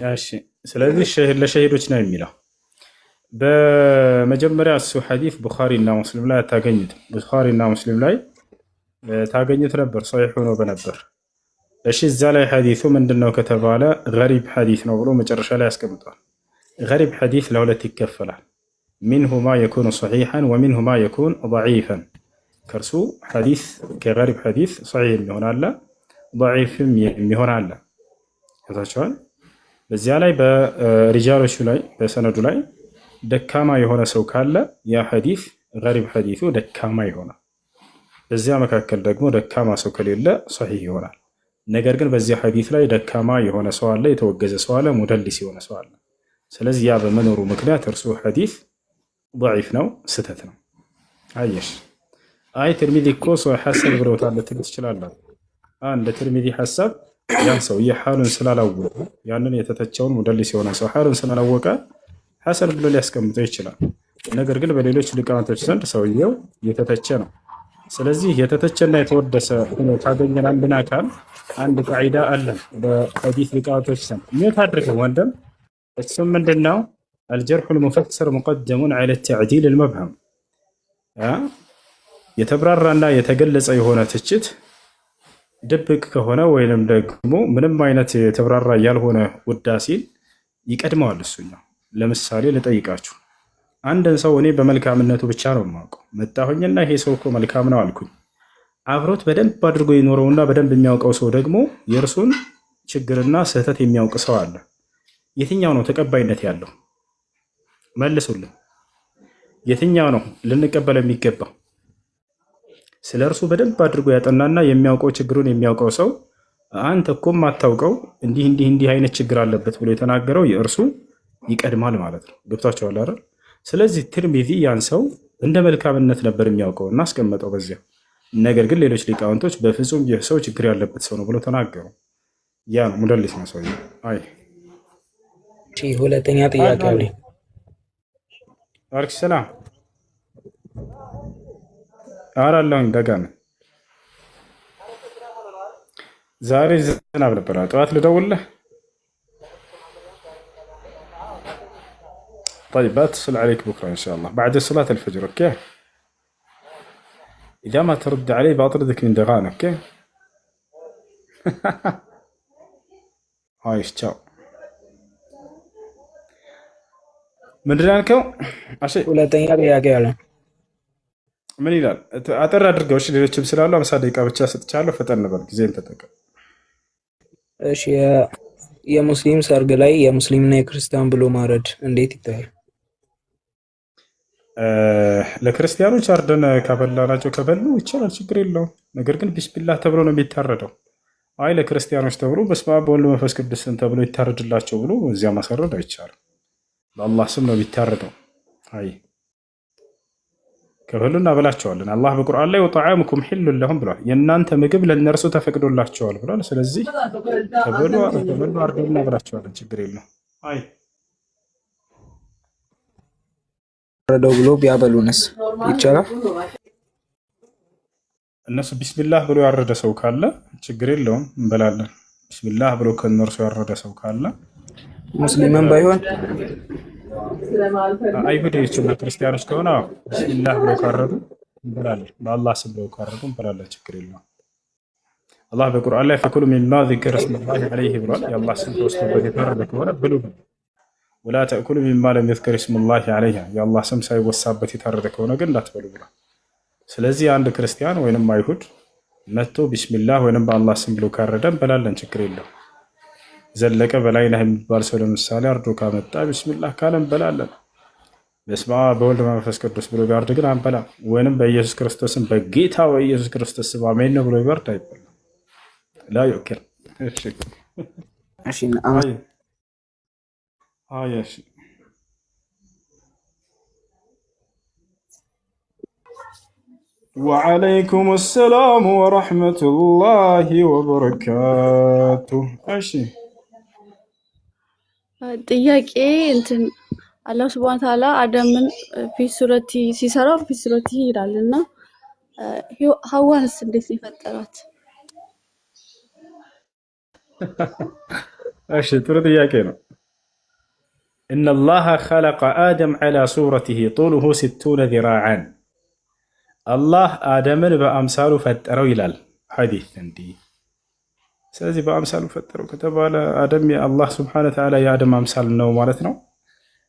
እሺ ስለዚህ ለሸሂዶች ነው የሚለው። በመጀመሪያ እሱ ሐዲስ ቡኻሪና ሙስሊም ላይ አታገኙትም። ቡኻሪና ሙስሊም ላይ ታገኙት ነበር፣ ሶሒህ ሆኖ በነበር። እሺ እዛ ላይ ሐዲሱ ምንድነው ከተባለ ገሪብ ሐዲስ ነው ብሎ መጨረሻ ላይ ያስቀምጧል። ገሪብ ሐዲስ ለሁለት ይከፈላል። ሚንሁ ማ የኩኑ ሶሒሐን ወሚንሁ ማ የኩን ደዒፈን። ከእርሱ ሐዲስ ከገሪብ ሐዲስ ሶሒህ የሚሆን አለ፣ ደዒፍም የሚሆን አለ። ከታቸዋል በዚያ ላይ በሪጃሎቹ ላይ በሰነዱ ላይ ደካማ የሆነ ሰው ካለ ያ ሐዲስ ገሪብ ሐዲሱ ደካማ ይሆናል። በዚያ መካከል ደግሞ ደካማ ሰው ከሌለ ሶሒህ ይሆናል። ነገር ግን በዚያ ሐዲስ ላይ ደካማ የሆነ ሰው አለ፣ የተወገዘ ሰው አለ፣ ሙደሊስ የሆነ ሰው አለ። ስለዚህ ያ በመኖሩ ምክንያት እርሱ ሐዲስ ضعيف ነው፣ ስተት ነው። አየሽ አይ ትርሚዚ እኮ ሰው ሐሰን ብለውታል ልትል ትችላለህ። አንድ ትርሚዚ ሐሳብ ያን ሰው የሐሉን ስላላወቀ ያንን የተተቸውን ሙደሊስ የሆነ ሰው ሐሉን ስላላወቀ ሐሰን ብሎ ሊያስቀምጠው ይችላል። ነገር ግን በሌሎች ሊቃውንቶች ዘንድ ሰውየው የተተቸ ነው። ስለዚህ የተተቸና የተወደሰ ሆኖ ካገኘን አንድን አካል አንድ ቃዒዳ አለ በሐዲስ ሊቃውንቶች ዘንድ የሚታደርገው ወንድም እሱም ምንድነው? الجرح المفسر مقدم على التعديل المبهم የተብራራና የተገለጸ የሆነ ትችት ድብቅ ከሆነ ወይንም ደግሞ ምንም አይነት የተብራራ ያልሆነ ውዳሴን ይቀድመዋል እሱኛው። ለምሳሌ ልጠይቃችሁ፣ አንድን ሰው እኔ በመልካምነቱ ብቻ ነው የማውቀው። መጣሁኝና ይሄ ሰው እኮ መልካም ነው አልኩኝ። አብሮት በደንብ አድርጎ የኖረውና በደንብ የሚያውቀው ሰው ደግሞ የእርሱን ችግርና ስህተት የሚያውቅ ሰው አለ። የትኛው ነው ተቀባይነት ያለው? መልሱልን። የትኛው ነው ልንቀበል የሚገባው? ስለ እርሱ በደንብ አድርጎ ያጠናና የሚያውቀው ችግሩን የሚያውቀው ሰው አንተ እኮ የማታውቀው እንዲህ አይነት ችግር አለበት ብሎ የተናገረው የእርሱ ይቀድማል ማለት ነው። ገብታችኋል አይደል? ስለዚህ ትርሚዚ ያን ሰው እንደ መልካምነት ነበር የሚያውቀው እና አስቀመጠው በዚያ። ነገር ግን ሌሎች ሊቃውንቶች በፍጹም ይህ ሰው ችግር ያለበት ሰው ነው ብሎ ተናገሩ። ያ ነው ሙደሊስ ነው ሰው። አይ ሁለተኛ ጥያቄ አለኝ። አለይኩም ሰላም አራላሁኝ ደጋነ ዛሬ ዝናብ ነበር። ጠዋት ልደውልህ። طيب بتصل عليك بكره ان شاء الله بعد صلاه الفجر. اوكي اذا ما ترد علي بطردك من دغان. اوكي هاي تشاو ምንድን ያልከው? ሁለተኛ ጥያቄ አለ። ምን ይላል? አጠር አድርገው። እሺ ሌሎችም ስላሉ 50 ደቂቃ ብቻ ሰጥቻለሁ። ፈጠን በል፣ ጊዜን ተጠቀም። እሺ የሙስሊም ሰርግ ላይ የሙስሊምና የክርስቲያን ብሎ ማረድ እንዴት ይታያል? ለክርስቲያኖች አርደን ካበላናቸው ከበሉ ይቻላል፣ ችግር የለውም። ነገር ግን ቢስሚላህ ተብሎ ነው የሚታረደው። አይ ለክርስቲያኖች ተብሎ በስመ አብ ወወልድ ወመንፈስ ቅዱስ ተብሎ ይታረድላቸው ብሎ እዚያ ማሰረድ አይቻልም። በአላህ ስም ነው የሚታረደው። አይ ከበሉ እናበላቸዋለን። አላህ በቁርአን ላይ ወጠዓሙኩም ሒሉን ለሁም ብሏል። የእናንተ ምግብ ለእነርሱ ተፈቅዶላቸዋል ብሏል። ስለዚህ ከበሉ አርደን እናበላቸዋለን፣ ችግር የለውም። አይ ረደው ብሎ ቢያበሉንስ ይቻላል? እነሱ ቢስሚላህ ብሎ ያረደ ሰው ካለ ችግር የለውም፣ እንበላለን። ቢስሚላህ ብሎ ከእነርሱ ያረደ ሰው ካለ ሙስሊምን ባይሆን አይሁዶችና ክርስቲያኖች ከሆነ ቢስሚላህ ብሎ ካረዱ እንበላለን። በአላህ ስም ብሎ ካረዱ እንበላለን፣ ችግር የለውም። አላህ በቁርአን ላይ ፈኩሉ ሚማ ዚክረ ስሙላሂ ዐለይሂ ብሏል። የአላህ ስም ተወስቶበት የታረደ ከሆነ ብሉ። ወላ ተእኩሉ ሚማ ለም ዩዝከር ስሙላሂ ዐለይሂ፣ የአላህ ስም ሳይወሳበት የታረደ ከሆነ ግን እንዳትበሉ ብሏል። ስለዚህ አንድ ክርስቲያን ወይንም አይሁድ መጥቶ ቢስሚላህ ወይንም በአላህ ስም ብሎ ካረደ እንበላለን፣ ችግር የለውም። ዘለቀ በላይነህ የሚባል ሰው ለምሳሌ አርዶ ካመጣ ቢስሚላህ ካለ እንበላለን። በስመ አብ በወልድ በመንፈስ ቅዱስ ብሎ ቢያርድ ግን አንበላም። ወይንም በኢየሱስ ክርስቶስም በጌታ በኢየሱስ ክርስቶስ ስም አሜን ነው ብሎ ቢያርድ አይበላም። ላ ዩክር። እሺ እሺ ወዐለይኩም ሰላም ወረሕመቱላሂ ወበረካቱ። እሺ ጥያቄ እንትን አላህ ሱብሃነሁ ወተዓላ አደምን ፊ ሱረቲ ሲሰራው ፊ ሱረቲ ይላልና ሐዋንስ እንዴት ነው የፈጠራት? እሺ ጥሩ ጥያቄ ነው። ኢነላሃ ኸለቀ አደም ዐላ ሱረቲሂ ጡሉሁ 60 ዚራዐን አላህ አደምን በአምሳሉ ፈጠረው ይላል ሐዲስ። እንዲህ ስለዚህ በአምሳሉ ፈጠረው ከተባለ አደም የአላህ ስብሓነሁ ወተዓላ የአደም አምሳል ነው ማለት ነው?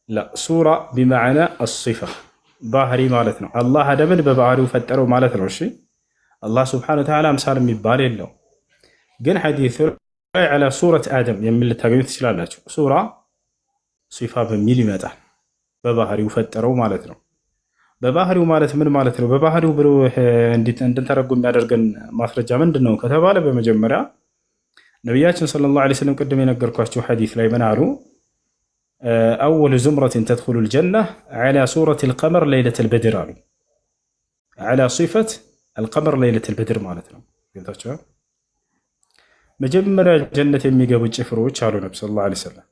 ላ ሱራ ቢመዕና አሲፋ ባህሪ ማለት ነው። አላህ አደምን በባህሪው ፈጠረው ማለት ነው። እሺ አላህ ስብሓነሁ ወተዓላ አምሳል የሚባል የለው። ግን ሐዲሱ ላይ ዐላ ሱረት አደም የሚል ልታገኙ ትችላላችሁ። ሱራ ሲፋ በሚል ይመጣል። በባህሪው ፈጠረው ማለት ነው። በባህሪው ማለት ምን ማለት ነው? በባህሪው ብሎ እንድንተረጉም የሚያደርገን ማስረጃ ምንድን ነው ከተባለ በመጀመሪያ ነቢያችን ሰለላሁ ዐለይሂ ወሰለም ቅድም የነገርኳቸው ሐዲስ ላይ ምን አሉ? አወሉ ዙምረትን ተድኹሉል ጀና ዐላ ሱረቲል ቀመር ለይለተል በድር አሉ። ዐላ ሲፈት አልቀመር ለይለተል በድር ማለት ነው። ገብታችኋል? መጀመሪያ ጀነት የሚገቡ ጭፍሮች አሉ ነቢ ሰለላሁ ዐለይሂ ወሰለም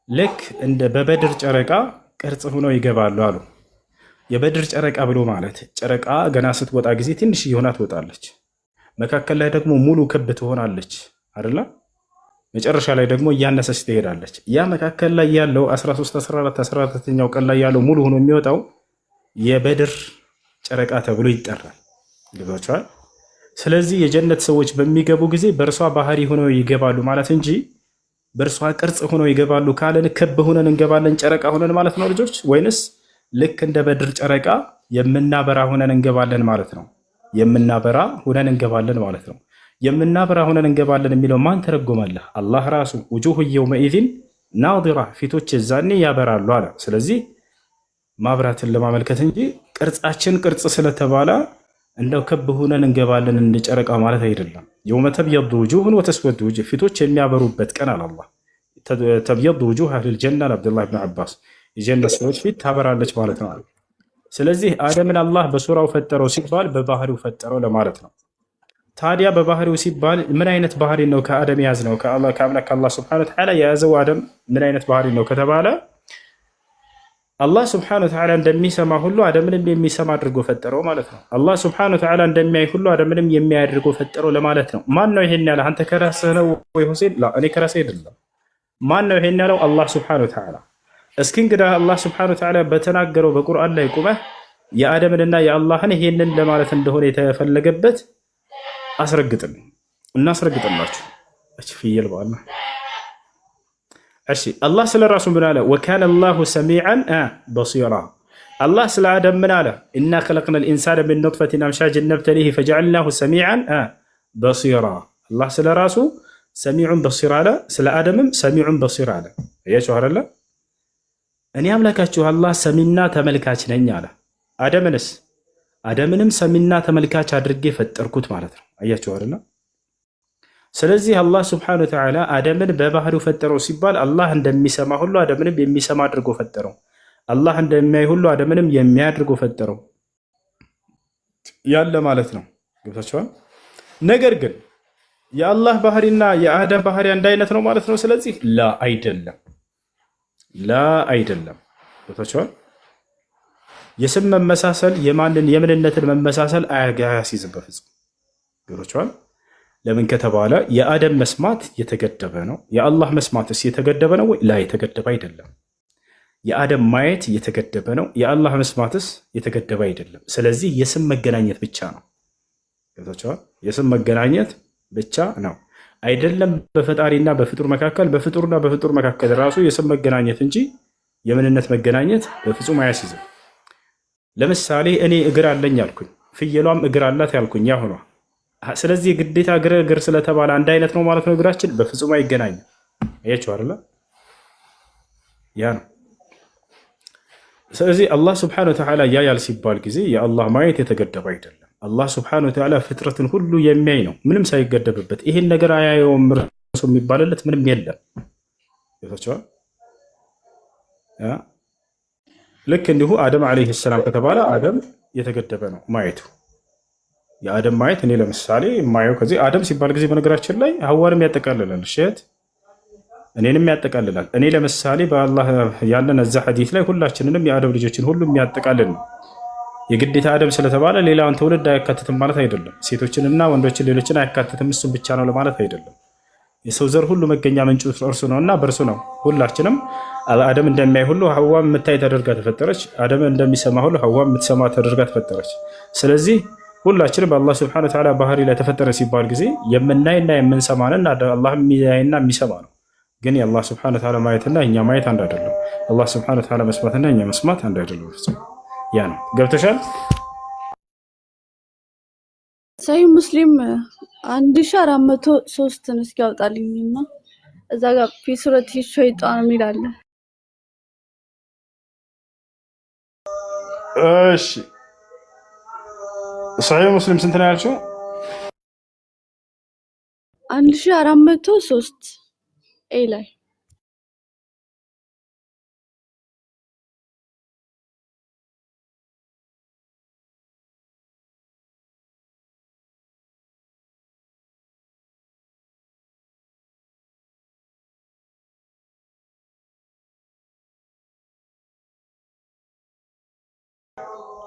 ልክ እንደ በበድር ጨረቃ ቅርጽ ሆነው ይገባሉ አሉ። የበድር ጨረቃ ብሎ ማለት ጨረቃ ገና ስትወጣ ጊዜ ትንሽ የሆና ትወጣለች፣ መካከል ላይ ደግሞ ሙሉ ክብ ትሆናለች አይደለ? መጨረሻ ላይ ደግሞ እያነሰች ትሄዳለች። ያ መካከል ላይ ያለው 13 14 14ኛው ቀን ላይ ያለው ሙሉ ሆኖ የሚወጣው የበድር ጨረቃ ተብሎ ይጠራል። ገብቷችኋል? ስለዚህ የጀነት ሰዎች በሚገቡ ጊዜ በእርሷ ባህሪ ሆነው ይገባሉ ማለት እንጂ በእርሷ ቅርጽ ሆነው ይገባሉ ካለን ክብ ሆነን እንገባለን ጨረቃ ሆነን ማለት ነው ልጆች? ወይንስ ልክ እንደ በድር ጨረቃ የምናበራ ሆነን እንገባለን ማለት ነው? የምናበራ ሆነን እንገባለን ማለት ነው። የምናበራ ሆነን እንገባለን የሚለው ማን ተረጎመልህ? አላህ ራሱ ውጁህ የውመኢዚን ናዲራ ፊቶች የዛኔ ያበራሉ አለ። ስለዚህ ማብራትን ለማመልከት እንጂ ቅርጻችን ቅርጽ ስለተባለ እንደው ክብ ሆነን እንገባለን እንደ ጨረቃ ማለት አይደለም። የውመ ተብየዱ ውጁህን ወተስወዱ ውጁህ ፊቶች የሚያበሩበት ቀን አለ አላህ። ተብየዱ ውጁህ አህለል ጀና ለአብዱላህ ብን ዐባስ የጀነት ሰዎች ፊት ታበራለች ማለት ነው። ስለዚህ አደምን አላህ በሱራው ፈጠረው ሲባል በባህሪው ፈጠረው ለማለት ነው። ታዲያ በባህሪው ሲባል ምን አይነት ባህሪ ነው ከአደም የያዝ ነው? ከአምላክ አላህ ሱብሓነሁ ወተዓላ የያዘው አደም ምን አይነት ባህሪ ነው ከተባለ አላህ ሱብሓነሁ ወተዓላ እንደሚሰማ ሁሉ አደምንም የሚሰማ አድርጎ ፈጠረው ማለት ነው። አላህ ሱብሓነሁ ወተዓላ እንደሚያይ ሁሉ አደምንም የሚያይ አድርጎ ፈጠረው ለማለት ነው። ማን ነው ይሄን ያለ? አንተ ከራስህ ነው ወይ ሁሴን? ላ እኔ ከራሴ አይደለም። ማን ነው ይሄን ያለው? አላህ ሱብሓነሁ ወተዓላ። እስኪ እንግዲህ አላህ ሱብሓነሁ ወተዓላ በተናገረው በቁርአን ላይ ቁመህ የአደምንና የአላህን ይሄንን ለማለት እንደሆነ የተፈለገበት አስረግጥልኝ እናስረግጥላችሁ። እቺ ፍየል በአላህ እሺ አላህ ስለ ራሱ ምን አለ? ወካነ አላሁ ሰሚዐን በሲራ። አላህ ስለ አደም ምን አለ? ኢና ኸለቅነል ኢንሳነ ሚን ኑጥፈቲን አምሻጅን ነብተሊሂ ፈጀዐልናሁ ሰሚዐን በሲራ። አላህ ስለ ራሱ ሰሚዑን በሲር አለ፣ ስለ አደምም ሰሚዑን በሲር አለ። አያችሁ አይደለ? እኔ አምላካችሁ አላህ ሰሚና ተመልካች ነኝ አለ። አደምንም ሰሚና ተመልካች አድርጌ ፈጠርኩት ማለት ነው። አያችሁ አይደለ? ስለዚህ አላህ ስብሐነሁ ወተዓላ አደምን በባህሪው ፈጠረው ሲባል አላህ እንደሚሰማ ሁሉ አደምንም የሚሰማ አድርጎ ፈጠረው። አላህ እንደሚያይ ሁሉ አደምንም የሚያይ አድርጎ ፈጠረው ያለ ማለት ነው። ገብታችኋል? ነገር ግን የአላህ ባህሪና የአደም ባህሪ አንድ አይነት ነው ማለት ነው። ስለዚህ ላ አይደለም። ገብታችኋል? የስም መመሳሰል የምንነትን መመሳሰል አያስይዝም በፍጹም። ገብታችኋል? ለምን ከተባለ የአደም መስማት የተገደበ ነው። የአላህ መስማትስ የተገደበ ነው ወይ? ላ የተገደበ አይደለም። የአደም ማየት የተገደበ ነው። የአላህ መስማትስ የተገደበ አይደለም። ስለዚህ የስም መገናኘት ብቻ ነው። ገብታችኋል? የስም መገናኘት ብቻ ነው። አይደለም በፈጣሪና በፍጡር መካከል፣ በፍጡርና በፍጡር መካከል ራሱ የስም መገናኘት እንጂ የምንነት መገናኘት በፍጹም አያስይዝም። ለምሳሌ እኔ እግር አለኝ አልኩኝ፣ ፍየሏም እግር አላት ያልኩኝ ያ ሆኗ። ስለዚህ ግዴታ እግር ስለተባለ አንድ አይነት ነው ማለት ነው? እግራችን በፍጹም አይገናኝም። አያችሁ አይደለ? ያ ነው። ስለዚህ አላህ ስብሐነሁ ወተዓላ ያያል ሲባል ጊዜ የአላህ ማየት የተገደበ አይደለም። አላህ ስብሐነሁ ወተዓላ ፍጥረትን ሁሉ የሚያይ ነው ምንም ሳይገደብበት። ይሄን ነገር አያየውም እርሱ የሚባልለት ምንም የለም። ይፈቻል። ልክ እንዲሁ አደም ዓለይሂ ሰላም ከተባለ አደም የተገደበ ነው ማየቱ። የአደም ማየት እኔ ለምሳሌ የማየው ከዚህ አደም ሲባል ጊዜ በነገራችን ላይ ሐዋንም ያጠቃልላል፣ እሸት እኔንም ያጠቃልላል። እኔ ለምሳሌ በአላህ ያለን እዛ ሐዲስ ላይ ሁላችንንም የአደም ልጆችን ሁሉ የሚያጠቃልል ነው። የግዴታ አደም ስለተባለ ሌላውን ትውልድ አያካትትም ማለት አይደለም። ሴቶችንና ወንዶችን ሌሎችን አያካትትም እሱም ብቻ ነው ለማለት አይደለም። የሰው ዘር ሁሉ መገኛ ምንጩ እርሱ ነውና በእርሱ ነው ሁላችንም አደም እንደሚያይ ሁሉ ሐዋም የምታይ ተደርጋ ተፈጠረች። አደም እንደሚሰማ ሁሉ ሐዋም የምትሰማ ተደርጋ ተፈጠረች። ስለዚህ ሁላችንም በአላህ ስብሐነ ወተዓላ ባህሪ ላይ ተፈጠረ ሲባል ጊዜ የምናይና የምንሰማንን አላህ የሚያይና የሚሰማ ነው። ግን የአላህ ስብሐነ ወተዓላ ማየትና እኛ ማየት አንድ አይደለም። አላህ ስብሐነ ወተዓላ መስማትና እኛ መስማት አንድ አይደለም። ያ ነው። ገብተሻል? ሰሂህ ሙስሊም 1403 እስኪ ያውጣልኝና እዛ ጋር ፊ ሱረት ሸይጣን የሚል አለ። እሺ ሰሂህ ሙስሊም ስንት ነው ያልሽው? 1403 ኤ ላይ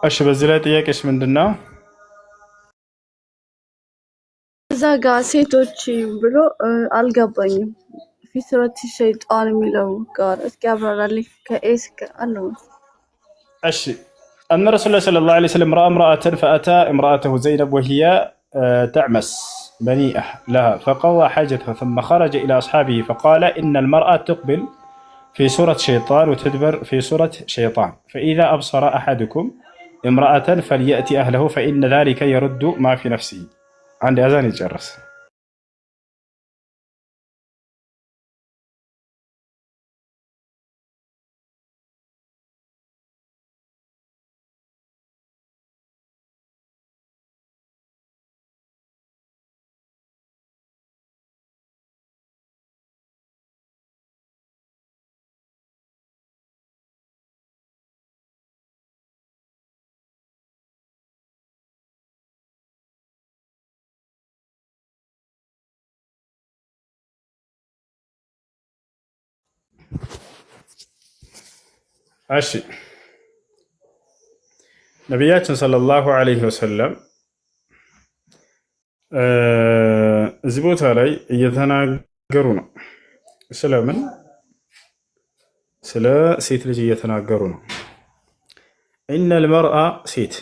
እሺ በዚህ ላይ ጥያቄሽ ምንድነው? እዛ ጋር ሴቶች ብሎ አልገባኝም። ፊ ሱረት ሸይጣን የሚለው ጋር እስኪ አብራራልኝ። ከኤስ አለው እሺ أن رسول الله صلى الله عليه وسلم رأى امرأة فأتى امرأته زينب وهي تعمس منيئة لها فقضى حاجتها ثم خرج إلى أصحابه فقال إن المرأة تقبل في سورة شيطان وتدبر في سورة شيطان فإذا أبصر أحدكم امرأة فليأتي أهله فإن ذلك يرد ما في نفسه. عندي أذان يتجرس. እሺ ነቢያችን ሰለላሁ ዐለይሂ ወሰለም እዚህ ቦታ ላይ እየተናገሩ ነው። ስለምን? ስለ ሴት ልጅ እየተናገሩ ነው። ኢነል መርአ ሴት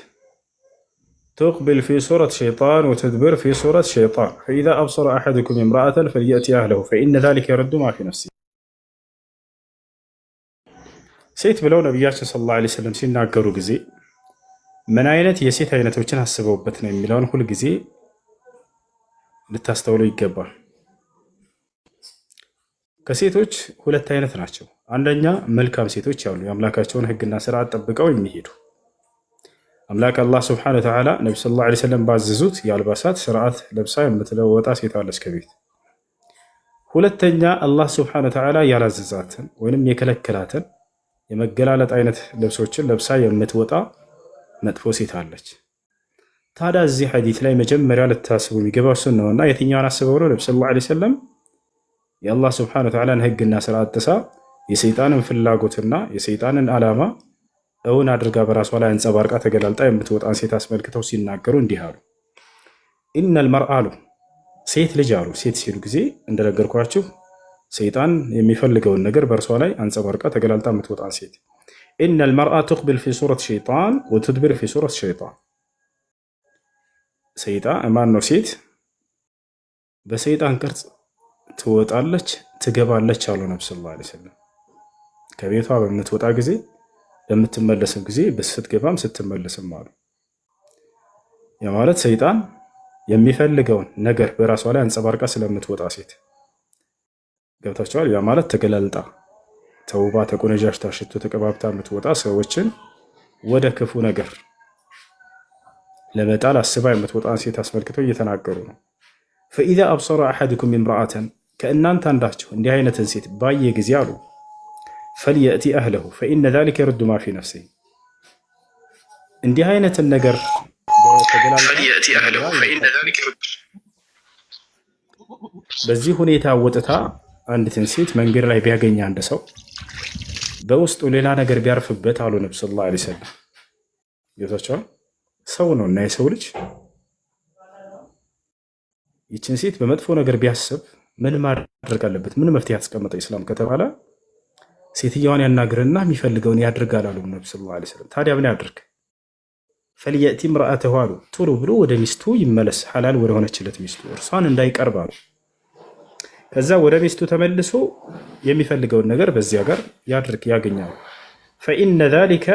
تقبل في سورة شيطان وتدبر في سورة شيطان فإذا أبصر أحدكم امرأة فليأتي أهله فإن ذلك يرد ما في نفسه. ሴት ብለው ነቢያችን ሰለላሁ ዐለይሂ ወሰለም ሲናገሩ ጊዜ ምን አይነት የሴት አይነቶችን አስበውበት ነው የሚለውን ሁል ጊዜ ልታስተውሉ ይገባል። ከሴቶች ሁለት አይነት ናቸው። አንደኛ መልካም ሴቶች ያሉ የአምላካቸውን ሕግና ስርዓት ጠብቀው የሚሄዱ አምላክ አላህ ሱብሓነሁ ወተዓላ ነብዩ ሰለላሁ ዐለይሂ ወሰለም ባዘዙት የአልባሳት ስርዓት ለብሳ የምትለወጣ ሴት አለች ከቤት። ሁለተኛ አላህ ሱብሓነሁ ወተዓላ ያላዘዛትን ወይንም የከለከላትን የመገላለጥ አይነት ልብሶችን ለብሳ የምትወጣ መጥፎ ሴት አለች። ታዲያ እዚህ ሐዲስ ላይ መጀመሪያ ልታስቡ የሚገባው እሱን ነውና የትኛውን አስበው ነው? ነብዩ ሰለላሁ ዐለይሂ ወሰለም የአላህ ሱብሓነሁ ወተዓላን ሕግና ስርዓት ጥሳ የሰይጣንን ፍላጎትና የሰይጣንን ዓላማ እውን አድርጋ በራሷ ላይ አንጸባርቃ ተገላልጣ የምትወጣን ሴት አስመልክተው ሲናገሩ እንዲህ አሉ። ኢነል መርአ አሉ ሴት ልጅ አሉ። ሴት ሲሉ ጊዜ እንደነገርኳችሁ ሰይጣን የሚፈልገውን ነገር በእርሷ ላይ አንጸባርቃ ተገላልጣ የምትወጣን ሴት። ኢነል መርአ ትቅብል ፊ ሱረት ሸይጣን ወትድብር ፊ ሱረት ሸይጣን። ማን ነው? ሴት በሰይጣን ቅርጽ ትወጣለች ትገባለች አሉ ነብዩ ሰለላሁ ዐለይሂ ወሰለም። ከቤቷ በምትወጣ ጊዜ በምትመለስም ጊዜ ስትገባም ስትመለስም አሉ። ያ ማለት ሰይጣን የሚፈልገውን ነገር በራሷ ላይ አንጸባርቃ ስለምትወጣ ሴት ገብታችኋል? ያ ማለት ተገላልጣ ተውባ ተቆነጃጅታ ሽቶ ተቀባብታ የምትወጣ ሰዎችን ወደ ክፉ ነገር ለመጣል አስባ የምትወጣን ሴት አስመልክተው እየተናገሩ ነው። ፈኢዛ አብሰረ አሐድኩም ኢምራአተን ከእናንተ አንዳችሁ እንዲህ አይነትን ሴት ባየ ጊዜ አሉ ፈልየእቲ አህለሁ ፈኢነ ዛሊከ የሩዱ ማ ፊ ነፍሲሂ እንዲህ አይነትን ነገር በዚህ ሁኔታ ወጥታ አንዲትን ሴት መንገድ ላይ ቢያገኝ አንድ ሰው በውስጡ ሌላ ነገር ቢያርፍበት አሉ ነብዩ ሰለላሁ ዐለይሂ ወሰለም። ይወታቸው ሰው ነው እና የሰው ልጅ ይችን ሴት በመጥፎ ነገር ቢያስብ ምን ማድረግ አለበት? ምን መፍትሄ ያስቀመጠ ኢስላም ከተባለ ሴትየዋን ያናግርና የሚፈልገውን ያድርጋል አሉ ነብዩ ሰለላሁ ዐለይሂ ወሰለም። ታዲያ ምን ያድርግ? ፈልየእቲ ምርአተሁ አሉ፣ ቶሎ ብሎ ወደ ሚስቱ ይመለስ፣ ሐላል ወደ ሆነችለት ሚስቱ እርሷን እንዳይቀርብ አሉ። ከዛ ወደ ሚስቱ ተመልሶ የሚፈልገውን ነገር በዚያ ጋር ያድርግ ያገኛል። ፈኢነ ዛሊከ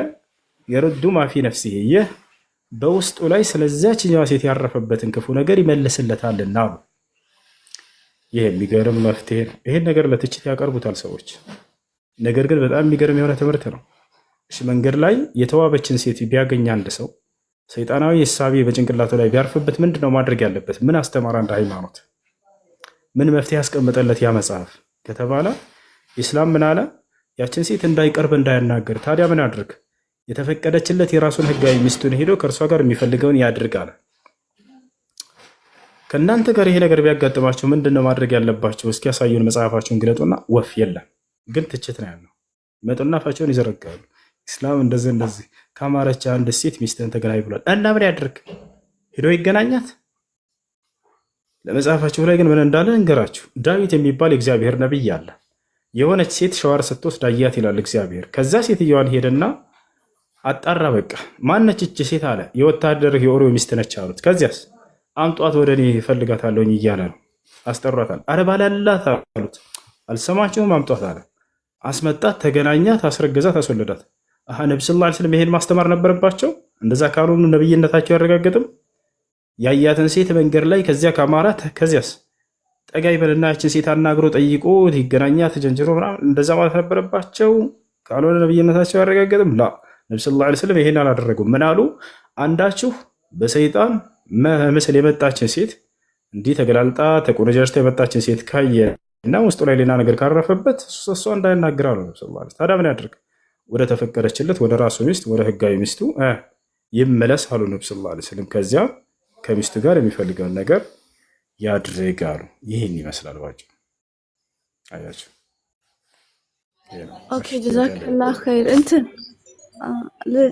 የረዱ ማ ፊ ነፍሲሂ፣ ይህ በውስጡ ላይ ስለዚያችኛዋ ሴት ያረፈበትን ክፉ ነገር ይመልስለታልና አሉ። ይህ የሚገርም መፍትሄ ነው። ይሄን ነገር ለትችት ያቀርቡታል ሰዎች። ነገር ግን በጣም የሚገርም የሆነ ትምህርት ነው። እሺ መንገድ ላይ የተዋበችን ሴት ቢያገኝ አንድ ሰው ሰይጣናዊ እሳቤ በጭንቅላቱ ላይ ቢያርፍበት ምንድነው ማድረግ ያለበት? ምን አስተማራ እንደ ሃይማኖት? ምን መፍትሄ ያስቀመጠለት ያ መጽሐፍ ከተባለ ኢስላም ምን አለ? ያችን ሴት እንዳይቀርብ እንዳያናገር። ታዲያ ምን አድርግ? የተፈቀደችለት የራሱን ህጋዊ ሚስቱን ሄዶ ከእርሷ ጋር የሚፈልገውን ያድርግ አለ። ከእናንተ ጋር ይሄ ነገር ቢያጋጥማቸው ምንድነው ማድረግ ያለባቸው? እስኪ ያሳዩን፣ መጽሐፋቸውን ግለጡና። ወፍ የለም ግን ትችት ነው ያለው። መጡና አፋቸውን ይዘረጋሉ። ኢስላም እንደዚህ ካማረች አንድ ሴት ሚስትህን ተገናኝ ብሏል እና ምን ያድርግ? ሄዶ ይገናኛት? ለመጽሐፋችሁ ላይ ግን ምን እንዳለ እንገራችሁ። ዳዊት የሚባል የእግዚአብሔር ነብይ አለ። የሆነች ሴት ሸዋር ስትወስድ አያት ይላል እግዚአብሔር። ከዛ ሴትዮዋን ሄደና አጣራ። በቃ ማነች እች ሴት አለ። የወታደር የኦሪዮ ሚስት ነች አሉት። ከዚያስ አምጧት ወደ እኔ እፈልጋታለሁኝ እያለ ነው። አስጠሯታል። አረ ባላላት አሉት። አልሰማችሁም? አምጧት አለ። አስመጣት፣ ተገናኛት፣ አስረገዛት፣ አስወለዳት። ነቢ ሰለላሁ ዐለይሂ ወሰለም ይሄን ማስተማር ነበረባቸው። እንደዛ ካልሆኑ ነብይነታቸው ያረጋግጥም። ያያትን ሴት መንገድ ላይ ከዚያ ካማራት ከዚያስ ጠጋ ይበልና ያችን ሴት አናግሮ ጠይቆ ይገናኛት ጀንጅሮ ምናምን እንደዛ ማለት ነበረባቸው። ካልሆነ ነብይነታቸው ያረጋግጥም። ላ ነቢ ሰለላሁ ዐለይሂ ወሰለም ይሄን አላደረጉም። ምን አሉ? አንዳችሁ በሰይጣን ምስል የመጣችን ሴት እንዲህ ተገላልጣ ተቆነጃጅታ የመጣችን ሴት ካየ እና ውስጡ ላይ ሌላ ነገር ካረፈበት እሷ እንዳይናገር አሉ ነቢ ሰለላሁ ዐለይሂ ወሰለም። ታዲያ ምን ያድርግ? ወደ ተፈቀደችለት ወደ ራሱ ሚስት ወደ ህጋዊ ሚስቱ ይመለስ አሉ ነቢ ሰለላሁ ዐለይሂ ወሰለም። ከዚያ ከሚስቱ ጋር የሚፈልገውን ነገር ያድርጋሉ። ይህን ይመስላል ባጭ። አያችሁ። ኦኬ ጀዛከላህ ኸይር። እንትን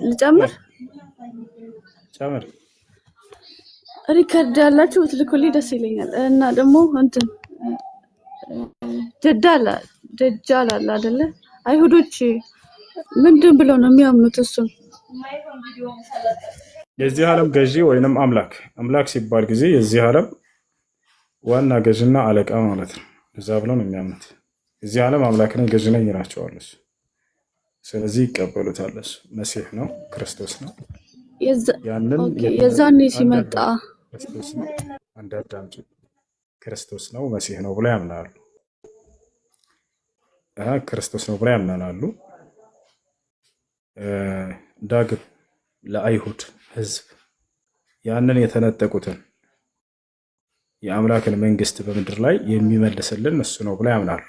ልጨምር ጨምር። ሪከርድ ያላችሁ ብትልኩልኝ ደስ ይለኛል። እና ደግሞ እንትን ደጃል አለ አይደለ? አይሁዶች ምንድን ብለው ነው የሚያምኑት? እሱን የዚህ ዓለም ገዢ ወይንም አምላክ። አምላክ ሲባል ጊዜ የዚህ ዓለም ዋና ገዥና አለቃ ማለት ነው። እዛ ብለው ነው የሚያምኑት። የዚህ ዓለም አምላክ ነኝ ገዥ ነኝ ይላቸዋል እሱ። ስለዚህ ይቀበሉታል። እሱ መሲህ ነው፣ ክርስቶስ ነው። ያንን የዛኔ ሲመጣ ክርስቶስ ነው፣ አንዳንድ ክርስቶስ ነው መሲህ ነው ብለው ያምናሉ። ክርስቶስ ነው ብለው ያምናሉ። ዳግም ለአይሁድ ህዝብ ያንን የተነጠቁትን የአምላክን መንግስት በምድር ላይ የሚመልስልን እሱ ነው ብለው ያምናሉ።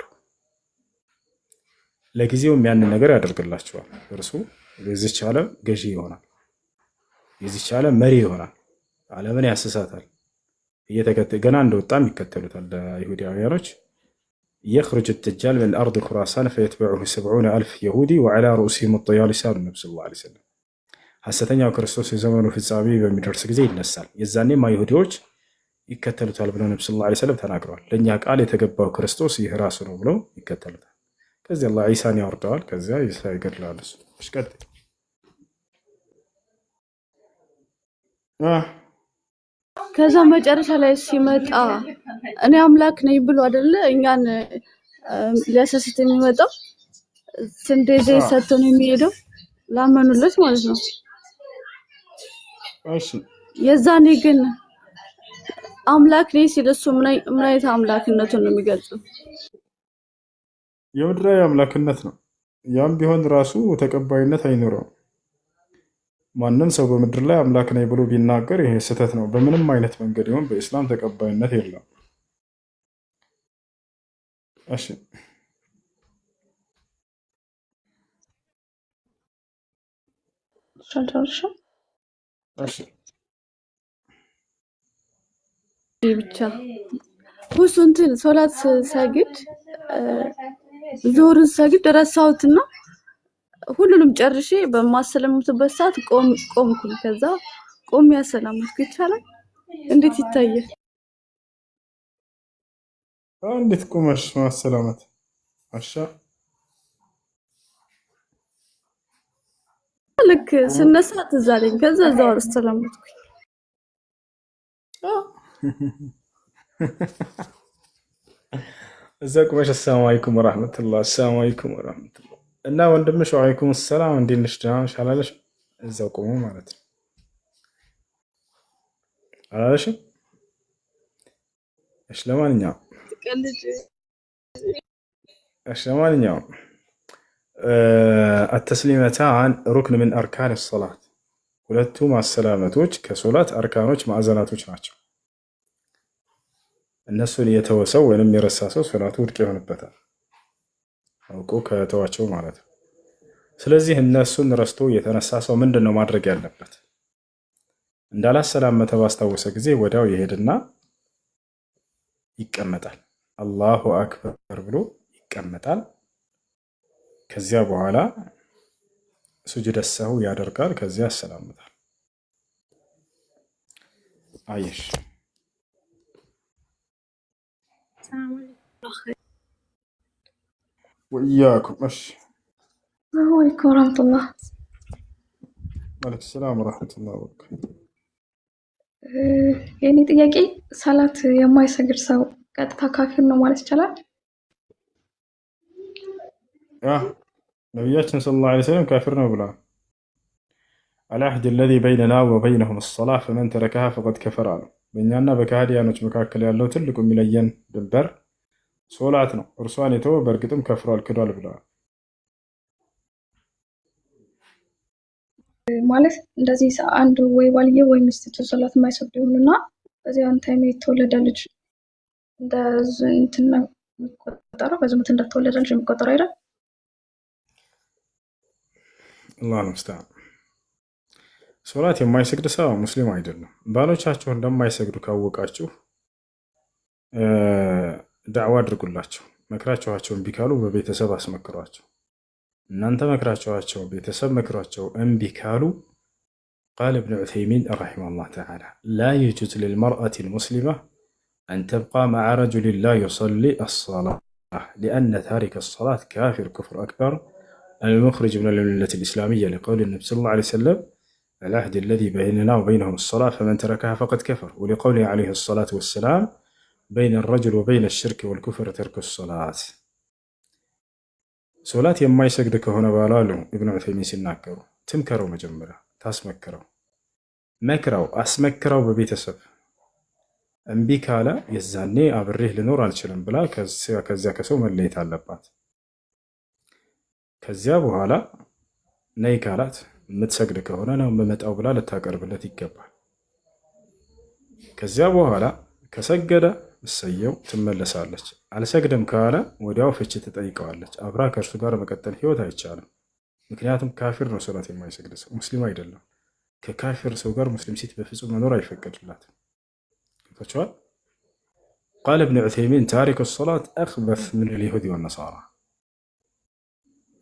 ለጊዜውም ያንን ነገር ያደርግላቸዋል። እርሱ የዚች ዓለም ገዢ ይሆናል፣ የዚች ዓለም መሪ ይሆናል፣ ዓለምን ያስሳታል። ገና እንደወጣም ይከተሉታል አይሁዳውያኖች። የኽሩጅ ደጃል ምን አርድ ኩራሳን ፈየትበዑሁ 70,000 የሁዲ ወዐላ ሩእሲሂም ጠያሊሳን ነቢ ሰለላሁ ዐለይሂ ወሰለም። ሐሰተኛው ክርስቶስ የዘመኑ ፍጻሜ በሚደርስ ጊዜ ይነሳል፣ የዛኔም አይሁዲዎች ይከተሉታል ብለው ነቢ ሰለላሁ ዐለይሂ ወሰለም ተናግረዋል። ለእኛ ቃል የተገባው ክርስቶስ ይህ ራሱ ነው ብለው ይከተሉታል። ከዚያ አላህ ዒሳን ያወርደዋል። ከዚያ ዒሳ ይገድላል። እሽቀጥ ከዛ መጨረሻ ላይ ሲመጣ እኔ አምላክ ነኝ ብሎ አይደለ እኛን ሊያሳስት የሚመጣው። ስንዴ ዘይት ሰጥቶ ነው የሚሄደው ላመኑለት ማለት ነው። የዛኔ ግን አምላክ ነኝ ሲል እሱ ምን አይነት አምላክነቱን ነው የሚገልጸው? የምድራዊ አምላክነት ነው። ያም ቢሆን ራሱ ተቀባይነት አይኖረውም። ማንም ሰው በምድር ላይ አምላክ ነኝ ብሎ ቢናገር ይሄ ስህተት ነው። በምንም አይነት መንገድ ይሁን በኢስላም ተቀባይነት የለውም። እሺ ብቻ ሁሱ እንትን ሶላት ሰግድ ዞርን ሰግድ ረሳሁትና ሁሉንም ጨርሼ በማሰለምትበት ሰዓት ቆምኩኝ። ከዛ ቆም ያሰላምኩ ይቻላል? እንዴት ይታያል? እንዴት ቁመሽ ማሰላመት አሻ ልክ ስነሳ ትዝ አለኝ። ከዛ እዛው አስተላመጥኩኝ። እዛ ቁመሽ አሰላሙ አለይኩም ወራህመቱላህ አሰላሙ አለይኩም ወራህመቱላህ እና ወንድምሽ ወአለይኩም ሰላም እንዴት ነሽ ደህና ነሽ አላለሽ? እዛው ቆሞ ማለት ነው አላለሽም? እሺ ለማንኛውም ትቀልድ التسليمتان ركن من أركان الصلاة ሁለቱ ማሰላመቶች ከሶላት አርካኖች ማዕዘናቶች ናቸው። እነሱን የተወሰው ወይንም የረሳ ሰው ሶላቱ ውድቅ ይሆንበታል፣ አውቆ ከተዋቸው ማለት ነው። ስለዚህ እነሱን ረስቶ የተነሳ ሰው ምንድን ነው ማድረግ ያለበት? እንዳላሰላመተ ባስታወሰ ጊዜ ወዲያው ይሄድና ይቀመጣል። አላሁ አክበር ብሎ ይቀመጣል። ከዚያ በኋላ ሱጁደ ሰህው ያደርጋል። ከዚያ ያሰላምታል። አየሽ ወኢያኩም። እሺ ወአለይኩም ወራህመቱላህ። ወአለይኩም ሰላም ወራህመቱላህ ወበረካቱ። የኔ ጥያቄ ሰላት የማይሰግድ ሰው ቀጥታ ካፊር ነው ማለት ይቻላል? ነቢያችን ሰለላሁ ዐለይሂ ወሰለም ካፊር ነው ብለዋል። አልዐህድ አለዚ በይነና ወበይነሁም ሰላህ ፈመን ተረከሃ ፈቀድ ከፈር አሉ። በእኛና በካህዲያኖች መካከል ያለው ትልቁ የሚለየን ድንበር ሶላት ነው። እርሷን የተወ በእርግጥም ከፍሯል፣ ክዷል ብለዋል። ማለት እንደዚህ አንድ ወይ ባልየ ወይ ሚስት ሶላት የማይሰግዱ ይሁንና በዚያን ታይም የተወለደ ልጅ እንደ እንትን ነው የሚቆጠረው፣ በዝሙት እንደተወለደ ልጅ የሚቆጠረው አይደል? አላሁ ሙስተዓን። ሶላት የማይሰግድ ሰው ሙስሊም አይደለም። ባሎቻችሁ እንደማይሰግዱ ካወቃችሁ ዳዕዋ አድርጉላቸው። መክራችኋቸው እምቢ ካሉ በቤተሰብ አስመክሯቸው። እናንተ መክራችኋቸው ቤተሰብ መክሯቸው እምቢ ካሉ ቃል እብን ዑተይሚን ረሒመሁላህ ተዓላ ላ የጁዝ ልልመርአት ልሙስሊማ አን ተብቃ መዓ ረጁሊን ላ ዩሰሊ አሰላህ ሊአነ ታሪከ አሰላት ካፊር ኩፍር አክበር المخرج من الملة الإسلامية لقول النبي صلى الله عليه وسلم العهد الذي بيننا وبينهم الصلاة فمن تركها فقد كفر ولقوله عليه الصلاة والسلام بين الرجل وبين الشرك والكفر ترك الصلاة صلاة يما يسجدك هنا بالالو ابن عثيمين سناكرو تمكرو مجمرة تاسمكرو مكرو أسمكرو ببيتسب أنبي كالا يزاني أبريه لنور الشلم بلا كزيا كسو مليت على اللبات ከዚያ በኋላ ነይ ካላት የምትሰግድ ከሆነ ነው መመጣው ብላ ልታቀርብለት ይገባል። ከዚያ በኋላ ከሰገደ እሰየው ትመለሳለች። አልሰግድም ካለ ወዲያው ፍቺ ትጠይቀዋለች። አብራ ከእርሱ ጋር መቀጠል ህይወት አይቻልም። ምክንያቱም ካፊር ነው ሶላት የማይሰግድ ሰው ሙስሊም አይደለም። ከካፊር ሰው ጋር ሙስሊም ሴት በፍጹም መኖር አይፈቀድላትም። ታውቃላችሁ قال ابن عثيمين تارك الصلاة أخبث من اليهود والنصارى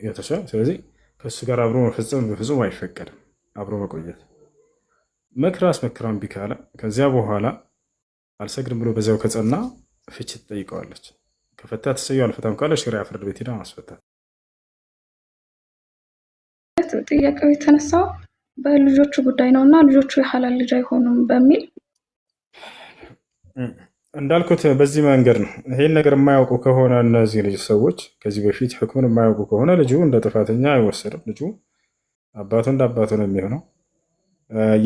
የተሻለ ስለዚህ ከሱ ጋር አብሮ መፈጸም በፍጹም አይፈቀድም። አብሮ መቆየት መክራስ መክራም ቢካለ ከዚያ በኋላ አልሰግድም ብሎ በዛው ከጸና ፍቺ ትጠይቀዋለች። ከፈታት ሰዩ አልፈታም ካለ ሸሪዓ ፍርድ ቤት ሄዳ ማስፈታት። ጥያቄው የተነሳው በልጆቹ ጉዳይ ነውና ልጆቹ የሐላል ልጅ አይሆኑም በሚል እንዳልኩት በዚህ መንገድ ነው። ይሄን ነገር የማያውቁ ከሆነ እነዚህ ልጅ ሰዎች ከዚህ በፊት ህክሙን የማያውቁ ከሆነ ልጁ እንደ ጥፋተኛ አይወሰድም። ልጁ አባቱ እንደ አባቱ ነው የሚሆነው።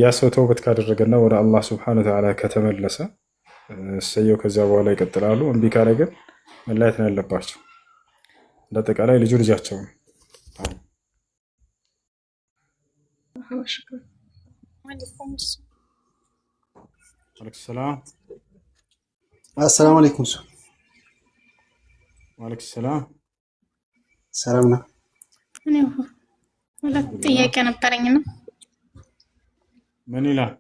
ያ ሰው ተውበት ካደረገና ወደ አላህ ሱብሓነሁ ወተዓላ ከተመለሰ እሰየው፣ ከዚያ በኋላ ይቀጥላሉ። እምቢ ካለ ግን መለያየት ነው ያለባቸው። እንደ አጠቃላይ ልጁ ልጃቸው ነው። السلام عليكم. وعليكم السلام. سلامنا. እኔው ሁለት ጥያቄ ነበረኝ ነው። ምን ይላል?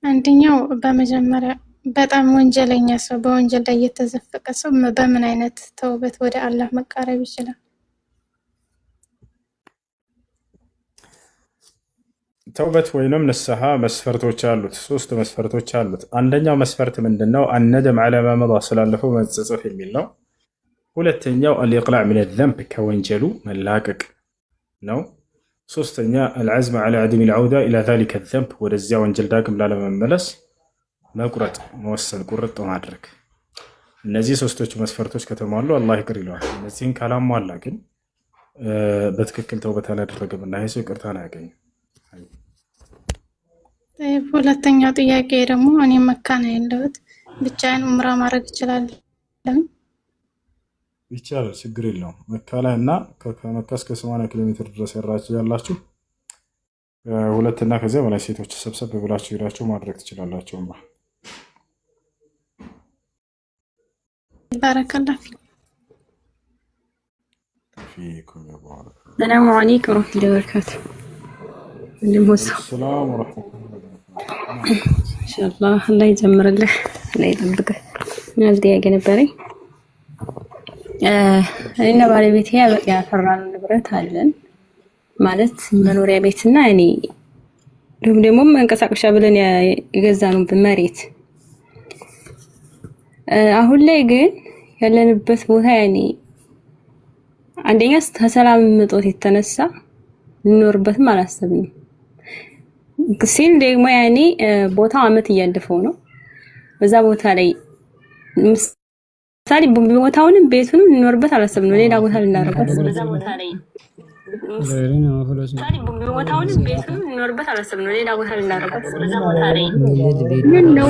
አንደኛው በመጀመሪያ በጣም ወንጀለኛ ሰው በወንጀል ላይ የተዘፈቀ ሰው በምን አይነት ተውበት ወደ አላህ መቃረብ ይችላል? ተውበት ወይንም ንስሐ መስፈርቶች አሉት። ሶስት መስፈርቶች አሉት። አንደኛው መስፈርት ምንድነው? አነደም ዐላ ማ መዳ ስላለፈው መጸጸት የሚል ነው። ሁለተኛው አልኢቅላዕ ሚነ ዘንብ ከወንጀሉ መላቀቅ ነው። ሶስተኛ አልዐዝም ዐላ ዐደም ልዐውዳ ኢላ ዛሊከ ዘንብ ወደዚያ ወንጀል ዳግም ላለመመለስ መቁረጥ፣ መወሰን፣ ቁርጥ ማድረግ። እነዚህ ሶስቶቹ መስፈርቶች ከተሟሉ አላህ ይቅር ይለዋል። እነዚህን ካላሟላ ግን በትክክል ተውበት አላደረገም እና ይህ ሰው ይቅርታን አያገኝም። ሁለተኛው ጥያቄ ደግሞ እኔ መካ ነው ያለሁት፣ ብቻዬን ኡምራ ማድረግ እችላለሁ? ይቻላል፣ ችግር የለውም። መካ ላይ እና ከመካ እስከ 80 ኪሎ ሜትር ድረስ ያላችሁ ሁለትና ከዚያ በላይ ሴቶች ሰብሰብ ብላችሁ ሄዳችሁ ማድረግ ትችላላችሁ። ባረከላህ ፊኩም። ሰላሙ አለይኩም ወረህመቱላሂ ወበረካቱ። ሰላም ወረህመቱላሂ ኢንሻአላህ አላህ ይጀምርልህ፣ አላህ ይጠብቅህ። ምን ጥያቄ ነበረኝ? እኔና ባለቤቴ ያፈራነው ንብረት አለን ማለት መኖሪያ ቤትና ደግሞ መንቀሳቀሻ ብለን የገዛነው መሬት። አሁን ላይ ግን ያለንበት ቦታ አንደኛ ከሰላም እጦት የተነሳ ልንኖርበትም አላሰብንም ሲል ደግሞ ቦታው አመት እያለፈው ነው። በዛ ቦታ ላይ ምሳሌ ቦታውንም ቤቱንም ልንኖርበት አላሰብንም። ሌላ ቦታ ልናረጋት በዛ ቦታ ላይ ቦታውንም ቤቱንም ልንኖርበት አላሰብንም። ሌላ ቦታ ልናረጋት በዛ ቦታ ላይ ምን ነው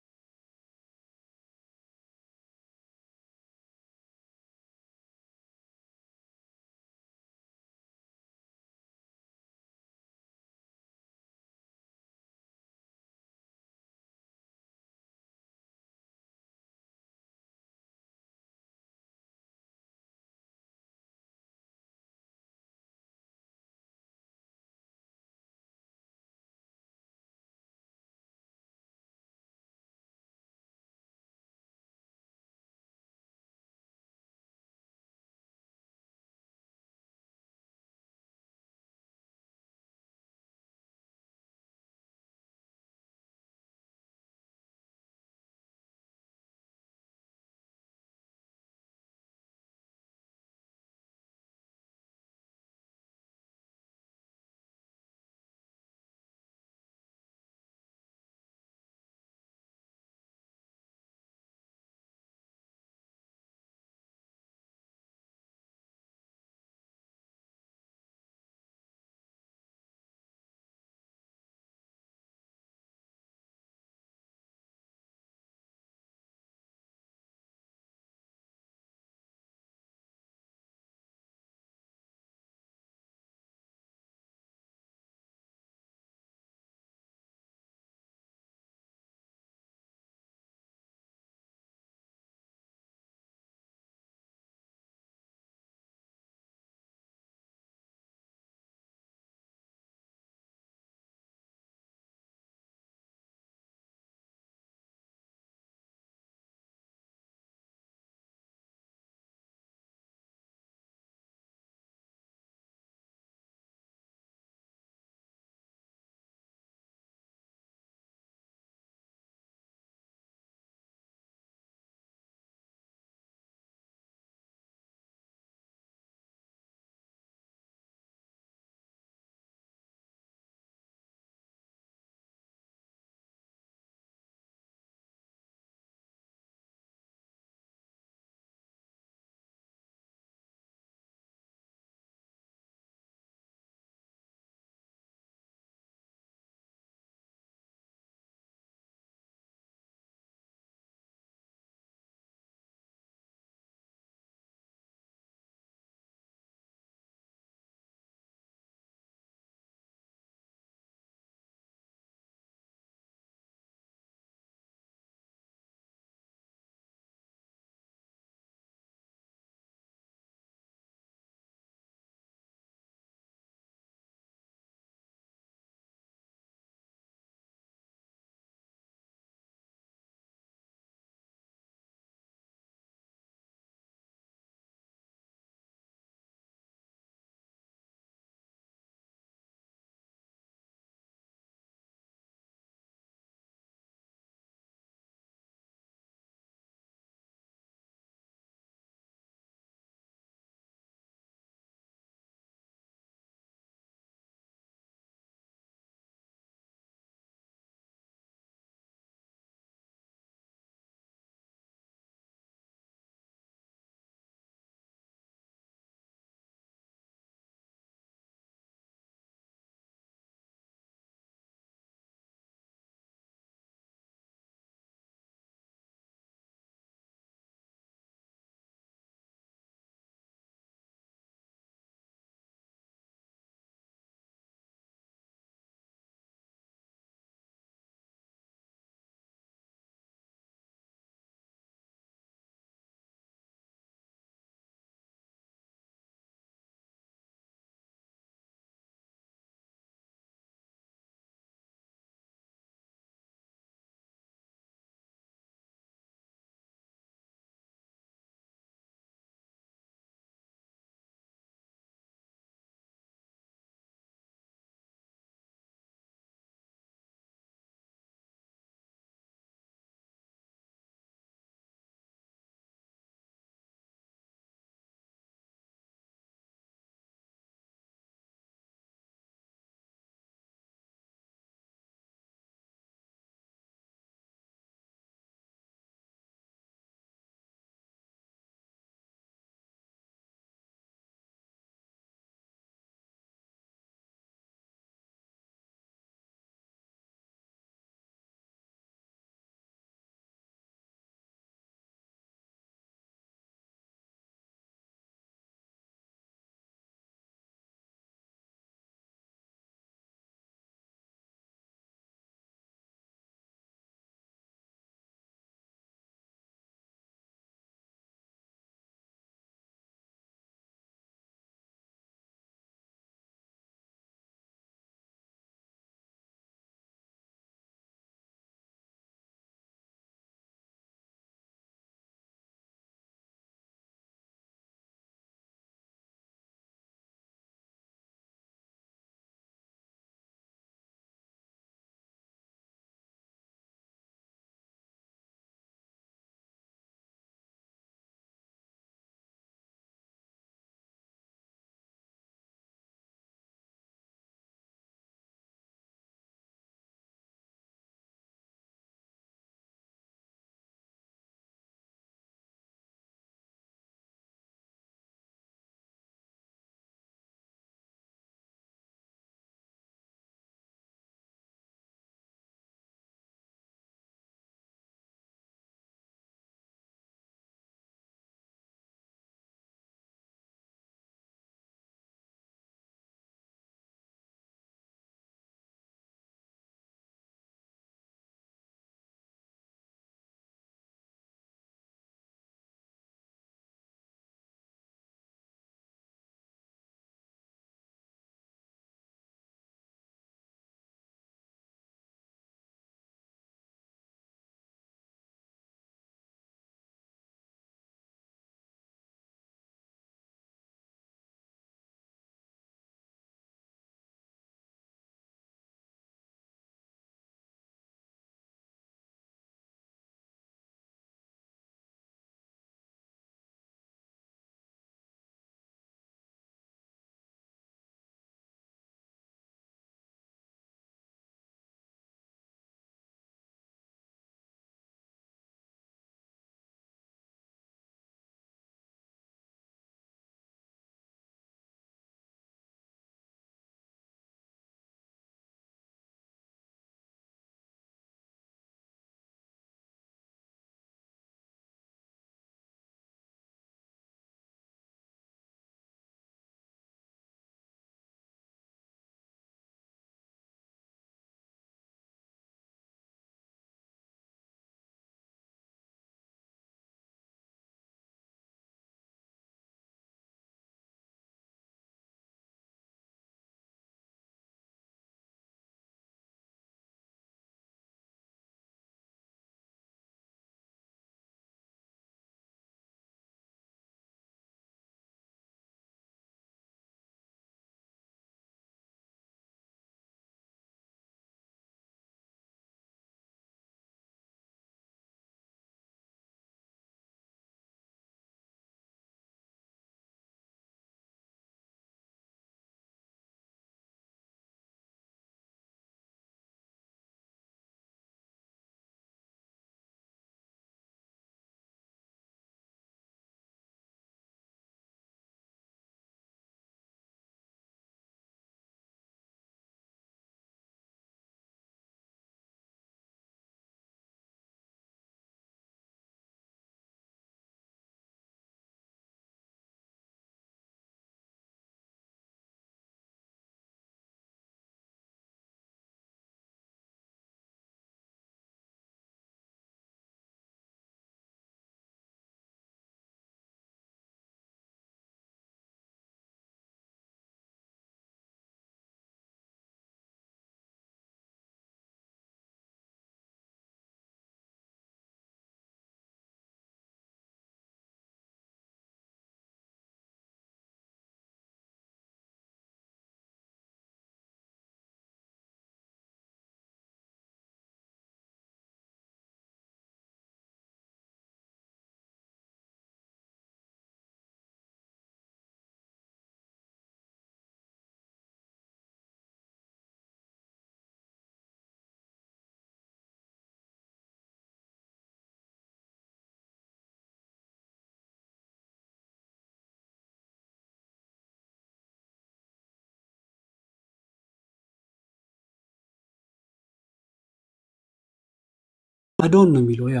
አዶን ነው የሚለው። ያ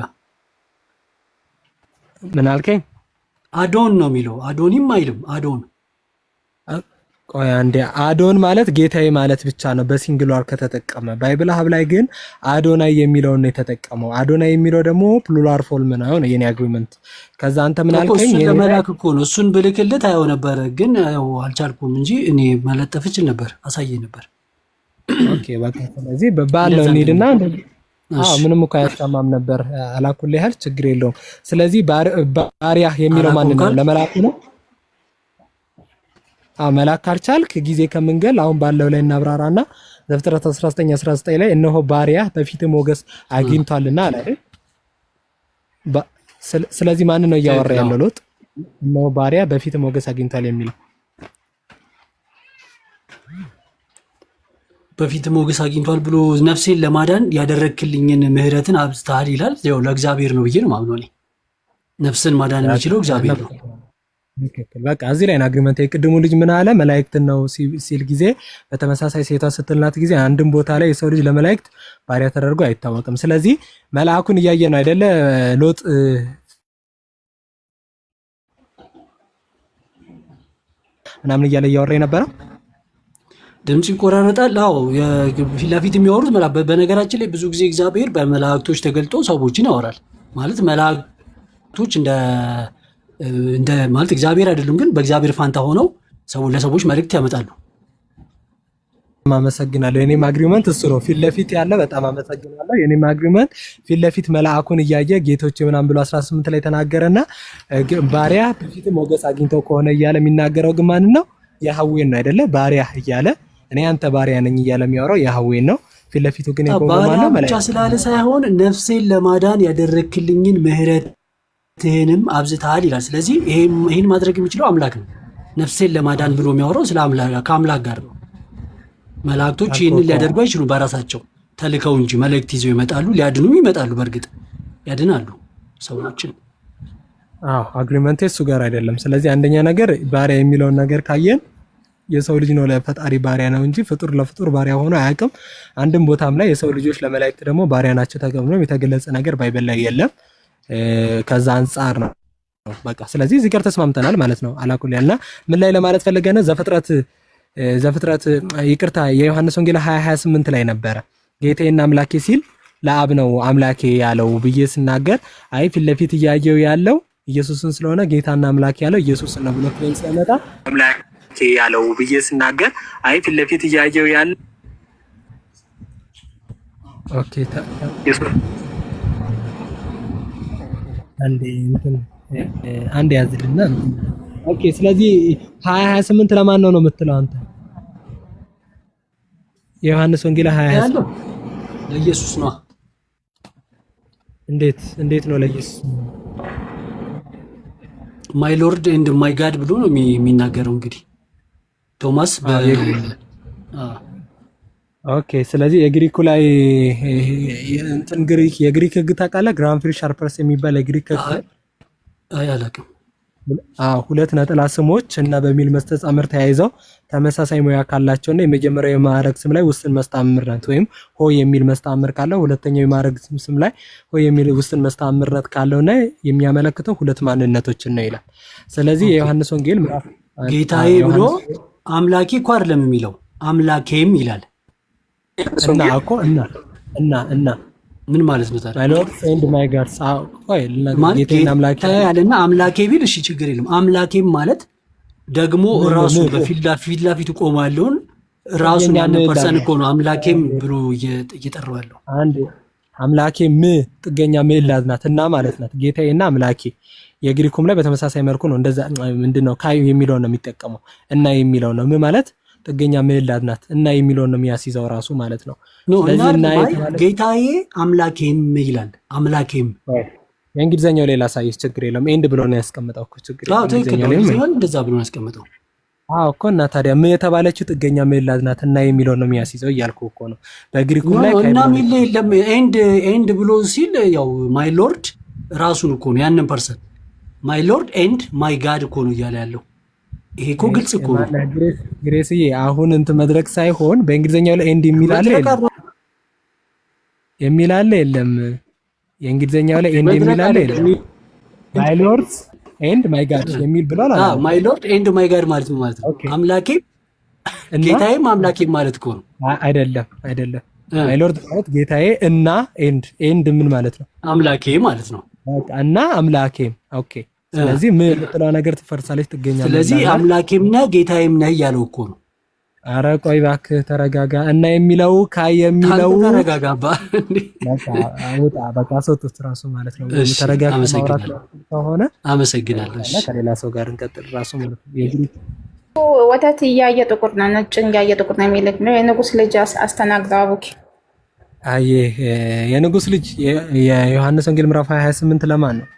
ምን አልከኝ? አዶን ነው የሚለው። አዶኒም አይልም። አዶን። ቆይ አንዴ። አዶን ማለት ጌታዬ ማለት ብቻ ነው በሲንግሏር ከተጠቀመ። ባይብል ሀብ ላይ ግን አዶናይ የሚለውን ነው የተጠቀመው። አዶናይ የሚለው ደግሞ ፕሉራል ፎርም ነው የኔ አግሪመንት። ከዛ አንተ ምን አልከኝ? እሱን ለመላክ እኮ ነው። እሱን ብልክልህ ታየው ነበር፣ ግን ያው አልቻልኩም እንጂ እኔ መለጠፍ እችል ነበር፣ አሳየ ነበር። ኦኬ በቃ ስለዚህ ባለው እንሂድና ምንም እኮ አያስማማም ነበር። አላኩልህ ያህል ችግር የለውም። ስለዚህ ባሪያ የሚለው ማን ነው? ለመላኩ ነው። መላክ ካልቻልክ ጊዜ ከምንገል አሁን ባለው ላይ እናብራራና ዘፍጥረት 19:19 ላይ እነሆ ባሪያ በፊት ሞገስ አግኝቷልና አለ አይደል? ስለዚህ ማን ነው እያወራ ያለው? ሎጥ። እነሆ ባሪያ በፊት ሞገስ አግኝቷል የሚለው በፊት ሞገስ አግኝቷል ብሎ ነፍሴን ለማዳን ያደረክልኝን ምህረትን አብዝተሃል ይላል። ያው ለእግዚአብሔር ነው ብዬ ነው ማምነው እኔ። ነፍስን ማዳን የሚችለው እግዚአብሔር ነው። በቃ እዚህ ላይ አግሪመንት። የቅድሙ ልጅ ምን አለ? መላእክትን ነው ሲል ጊዜ በተመሳሳይ ሴቷ ስትልናት ጊዜ አንድም ቦታ ላይ የሰው ልጅ ለመላእክት ባሪያ ተደርጎ አይታወቅም። ስለዚህ መልአኩን እያየ ነው አይደለ ሎጥ ምናምን እያለ እያወራ የነበረው። ድምጽ ይቆራረጣል። አዎ ፊት ለፊት የሚያወሩት በነገራችን ላይ ብዙ ጊዜ እግዚአብሔር በመላእክቶች ተገልጦ ሰዎችን ያወራል። ማለት መላእክቶች እንደ ማለት እግዚአብሔር አይደሉም፣ ግን በእግዚአብሔር ፋንታ ሆነው ለሰዎች መልእክት ያመጣሉ። አመሰግናለሁ። የኔም አግሪመንት እሱ ነው። ፊት ለፊት ያለ በጣም አመሰግናለሁ። የኔም አግሪመንት ፊት ለፊት መልአኩን እያየ ጌቶች ምናምን ብሎ 18 ላይ ተናገረና ባሪያ በፊት ሞገስ አግኝተው ከሆነ እያለ የሚናገረው ግን ማን ነው? ያህዌን ነው አይደለ? ባሪያ እያለ እኔ አንተ ባሪያ ነኝ እያለ የሚያወራው ያህዌን ነው። ፊት ለፊቱ ግን ባሪያ ብቻ ስላለ ሳይሆን ነፍሴን ለማዳን ያደረክልኝን ምህረትህንም አብዝተሃል ይላል። ስለዚህ ይሄን ማድረግ የሚችለው አምላክ ነው። ነፍሴን ለማዳን ብሎ የሚያወራው ስለ ከአምላክ ጋር ነው። መላእክቶች ይህንን ሊያደርጉ አይችሉም በራሳቸው ተልከው እንጂ መልእክት ይዘው ይመጣሉ፣ ሊያድኑም ይመጣሉ። በእርግጥ ያድናሉ ሰዎችን። አግሪመንት እሱ ጋር አይደለም። ስለዚህ አንደኛ ነገር ባሪያ የሚለውን ነገር ካየን የሰው ልጅ ነው ለፈጣሪ ባሪያ ነው እንጂ ፍጡር ለፍጡር ባሪያ ሆኖ አያውቅም። አንድም ቦታም ላይ የሰው ልጆች ለመላእክት ደግሞ ባሪያ ናቸው ተብሎ የተገለጸ ነገር ባይብል ላይ የለም። ከዛ አንፃር ነው በቃ። ስለዚህ እዚህ ጋር ተስማምተናል ማለት ነው። አላኩል ያልና ምን ላይ ለማለት ፈልገነ ዘፍጥረት ይቅርታ የዮሐንስ ወንጌል 20:28 ላይ ነበረ ጌታዬና አምላኬ ሲል ለአብ ነው አምላኬ ያለው ብዬ ስናገር አይ ፊት ለፊት እያየው ያለው ኢየሱስን ስለሆነ ጌታና አምላኬ ያለው ኢየሱስ ነው ብሎ ፍሬን ሲያመጣ አምላኬ ያለው ብዬ ስናገር አይ ፊት ለፊት እያየው ያለው ኦኬ አንዴ ያዝልና ኦኬ። ስለዚህ 20:28 ለማን ነው የምትለው አንተ? የዮሐንስ ወንጌል 20 ለኢየሱስ ነው። እንዴት ነው ለኢየሱስ? ማይ ሎርድ ኤንድ ማይ ጋድ ብሎ ነው የሚናገረው። እንግዲህ ቶማስ ኦኬ። ስለዚህ የግሪኩ ላይ የግሪክ ህግ ታውቃለህ? ግራንፊር ሻርፐርስ የሚባል የግሪክ ህግ አላውቅም። ሁለት ነጠላ ስሞች እና በሚል መስተጻምር ተያይዘው ተመሳሳይ ሙያ ካላቸውና የመጀመሪያው የማዕረግ ስም ላይ ውስን መስተዓምርነት ወይም ሆ የሚል መስተዓምር ካለው ሁለተኛው የማዕረግ ስም ላይ ሆ የሚል ውስን መስተዓምርነት ካለውና የሚያመለክተው ሁለት ማንነቶችን ነው ይላል። ስለዚህ የዮሐንስ ወንጌል ምዕራፍ ጌታዬ ብሎ አምላኬ እኮ አይደለም የሚለው አምላኬም ይላል። እና ምን ማለት ነው ታዲያ? ማይ ሎርድ ኤንድ ማይ ጋድ ጌታዬና አምላኬ ያለና አምላኬ ቢል እሺ ችግር የለም። አምላኬም ማለት ደግሞ ራሱ በፊት ለፊቱ ቆሞ ያለውን ራሱን ያን ፐርሰን እኮ ነው አምላኬም ብሎ እየጠራው ያለው። አንድ አምላኬ ጥገኛ ምዕላድ ናት እና ማለት ናት። ጌታዬና አምላኬ የግሪኩም ላይ በተመሳሳይ መልኩ ነው። እንደዛ ምንድነው ካይ የሚለው ነው የሚጠቀመው እና የሚለው ነው ማለት ጥገኛ ምዕላድ ናት እና የሚለው ነው የሚያስይዘው ራሱ ማለት ነው። ስለዚህ እና ጌታዬ አምላኬም ይላል። አምላኬም የእንግሊዘኛው ሌላ ሳይስ ችግር የለም። ኤንድ ብሎ ነው ያስቀምጠው እኮ ችግር የለም። እንደዛ ብሎ ነው ያስቀምጠው እኮ እና ታዲያ የተባለችው ጥገኛ ምዕላድ ናት እና የሚለው ነው የሚያስይዘው እያልኩ እኮ ነው። በግሪኩም ላይ እና ሚል የለም። ኤንድ ብሎ ሲል ያው ማይ ሎርድ ራሱን እኮ ነው ያንን ፐርሰን ማይ ሎርድ ኤንድ ማይ ጋድ እኮ ነው እያለ ያለው። ይሄ እኮ ግልጽ እኮ ነው። ግሬስዬ አሁን እንትን መድረክ ሳይሆን በእንግሊዘኛው ላይ ኤንድ የሚላል የለም የእንግሊዘኛው ላይ ኤንድ የሚል አለ ማይ ሎርድ ኤንድ ማይ ጋድ የሚል ብሏል አለ። ማይ ሎርድ ኤንድ ማይ ጋድ ማለት ነው አምላኬ ጌታዬም አምላኬም ማለት እኮ ነው። አይደለም ማይ ሎርድ ማለት ጌታዬ እና ኤንድ ምን ማለት ነው? አምላኬ ማለት ነው። በቃ እና አምላኬም ኦኬ። ስለዚህ ምን የምትለው ነገር ትፈርሳለች ትገኛለች። ስለዚህ አምላኬም ነህ ጌታዬም ነህ እያለው እኮ ነው። ኧረ ቆይ እባክህ ተረጋጋ። እና የሚለው የሚለው ተረጋጋባ በቃ ሰውት ራሱ ማለት ነው። ተረጋጋ ማውራት ከሆነ አመሰግናለሁ። ከሌላ ሰው ጋር እንቀጥል ራሱ ማለት ነው። ወተት እያየ ጥቁር ነው ነጭ እያየ ጥቁር ነው የሚል ነው። የንጉስ ልጅ አስተናግደው አቡኪ አይ የንጉስ ልጅ የዮሐንስ ወንጌል ምዕራፍ 28 ለማን ነው?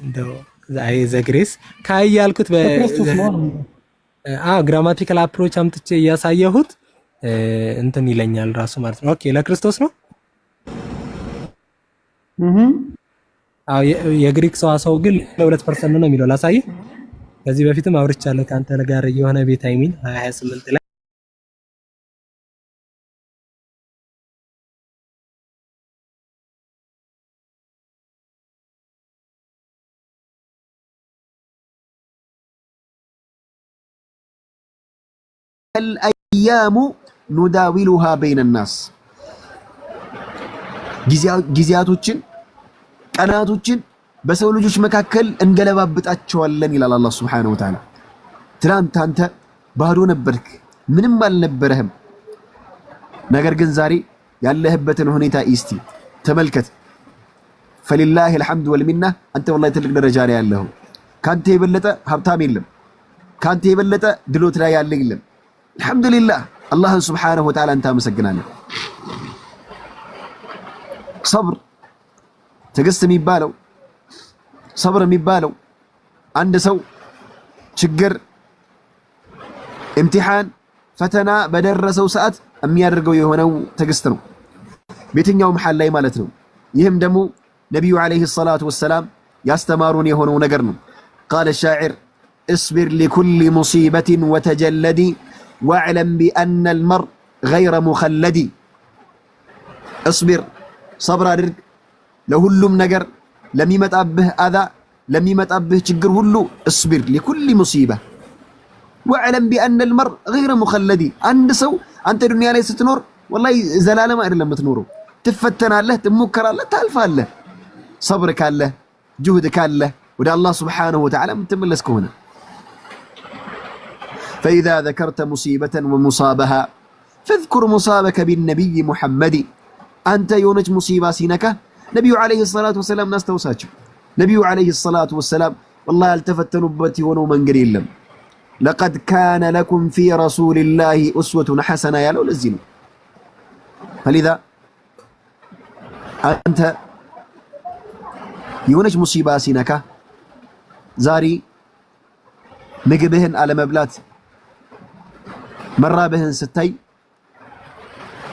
እንደው አይ ዘግሬስ ካይ ያልኩት ግራማቲካል አፕሮች አምጥቼ እያሳየሁት እንትን ይለኛል ራሱ ማለት ነው። ኦኬ ለክርስቶስ ነው። የግሪክ ሰዋሰው ግን ለ2% ነው የሚለው ላሳየህ። ከዚህ በፊትም አውርቻለሁ ካንተ ጋር የሆነ ቤት አይሚን 28 ላይ الأيام نداولها بين الناس ጊዜያቶችን ቀናቶችን በሰው ልጆች መካከል እንገለባብጣቸዋለን ይላል አላህ Subhanahu Wa Ta'ala። ትናንት አንተ ባዶ ነበርክ፣ ምንም አልነበረህም። ነገር ግን ዛሬ ያለህበትን ሁኔታ እስቲ ተመልከት። فلله الحمد والمنة አንተ والله ትልቅ ደረጃ ላይ ያለኸው። ካንተ የበለጠ ሀብታም የለም፣ ካንተ የበለጠ ድሎት ላይ ያለ የለም። አልহামዱሊላህ አላህ Subhanahu Wa Ta'ala አንተ አመሰግናለሁ። ሰብር ትዕግስት የሚባለው ሰብር የሚባለው አንድ ሰው ችግር امتحان ፈተና በደረሰው ሰዓት የሚያደርገው የሆነው ትዕግስት ነው በየትኛው መሐል ላይ ማለት ነው። ይህም ደግሞ ነብዩ አለይሂ ሰላቱ ወሰላም ያስተማሩን የሆነው ነገር ነው። قال الشاعر اصبر لكل مصيبة وتجلدي واعلم بأن المرء غير مخلد اصبر صبر አድርግ ለሁሉም ነገር ለሚመጣብህ አዛ ለሚመጣብህ ችግር ሁሉ اصبر لكل مصيبة واعلم بأن المرء غير مخلد አንድ ሰው አንተ ዱንያ ላይ ስትኖር والله ዘላለም አይደለም የምትኖረው ትፈተናለህ ትሞከራለህ ታልፋለህ صبر ካለህ ጁህድ ካለህ ወደ አላህ Subhanahu Wa Ta'ala የምትመለስ ከሆነ فإذا ذكرت مصيبة ومصابها فاذكر مصابك بالنبي محمد أنت يونج مصيبة سينك نبي عليه الصلاة والسلام ناس توساتشو نبي عليه الصلاة والسلام والله التفتنوا بتي ونو من قريلم لقد كان لكم في رسول الله أسوة حسنة يا لو لزين فلذا أنت يونج مصيبة سينك زاري مقبهن على مبلات مرابهن ستي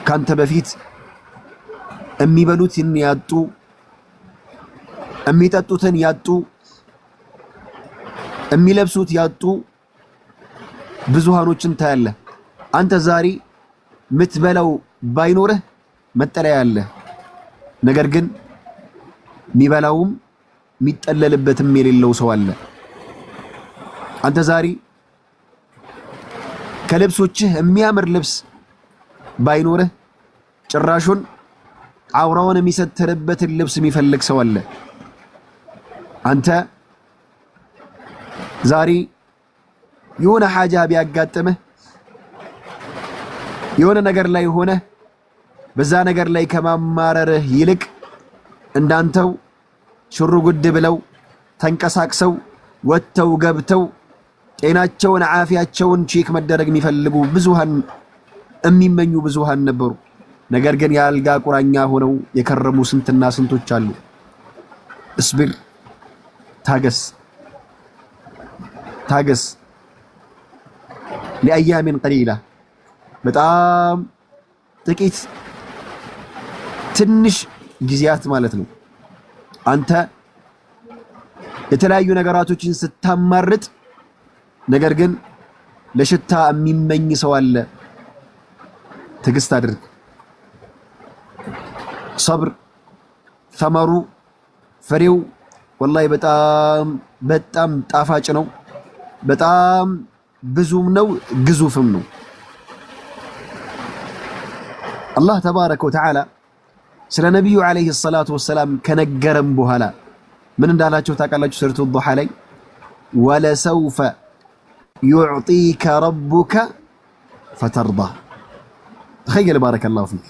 كانت بفيت የሚበሉትን ያጡ የሚጠጡትን ያጡ የሚለብሱት ያጡ ብዙሃኖችን ታያለ። አንተ ዛሬ ምትበላው ባይኖርህ መጠለያ ያለ ነገር ግን የሚበላውም የሚጠለልበትም የሌለው ሰው አለ። አንተ ዛሬ ከልብሶችህ የሚያምር ልብስ ባይኖርህ ጭራሹን አውራውን የሚሰተርበትን ልብስ የሚፈልግ ሰው አለ። አንተ ዛሬ የሆነ ሐጃ ቢያጋጥምህ የሆነ ነገር ላይ ሆነ በዛ ነገር ላይ ከማማረርህ ይልቅ እንዳንተው ሽሩ ጉድ ብለው ተንቀሳቅሰው ወጥተው ገብተው ጤናቸውን አፊያቸውን ቼክ መደረግ የሚፈልጉ ብዙሃን የሚመኙ ብዙሃን ነበሩ። ነገር ግን ያልጋ ቁራኛ ሆነው የከረሙ ስንትና ስንቶች አሉ። እስብር ታገስ ለአያም ቀሊላ በጣም ጥቂት ትንሽ ጊዜያት ማለት ነው። አንተ የተለያዩ ነገራቶችን ስታማርጥ ነገር ግን ለሽታ የሚመኝ ሰው አለ። ትዕግስት አድርግ። صبر ثمሩ ፍሬው ወላሂ በጣም ጣፋጭ ነው። በጣም ብዙም ነው ግዙፍም ነው። አላህ ተባረከ ወተዓላ ስለ ነብዩ አለይሂ ሰላቱ ወሰላም ከነገረም በኋላ ምን እንዳላቸው ታውቃላችሁ? ሱረቱ ዱሃ ላይ ወለሰውፈ ዩዕጢከ ረቡከ ፈተርዳ። ተኸየል ባረከላሁ ፊክ።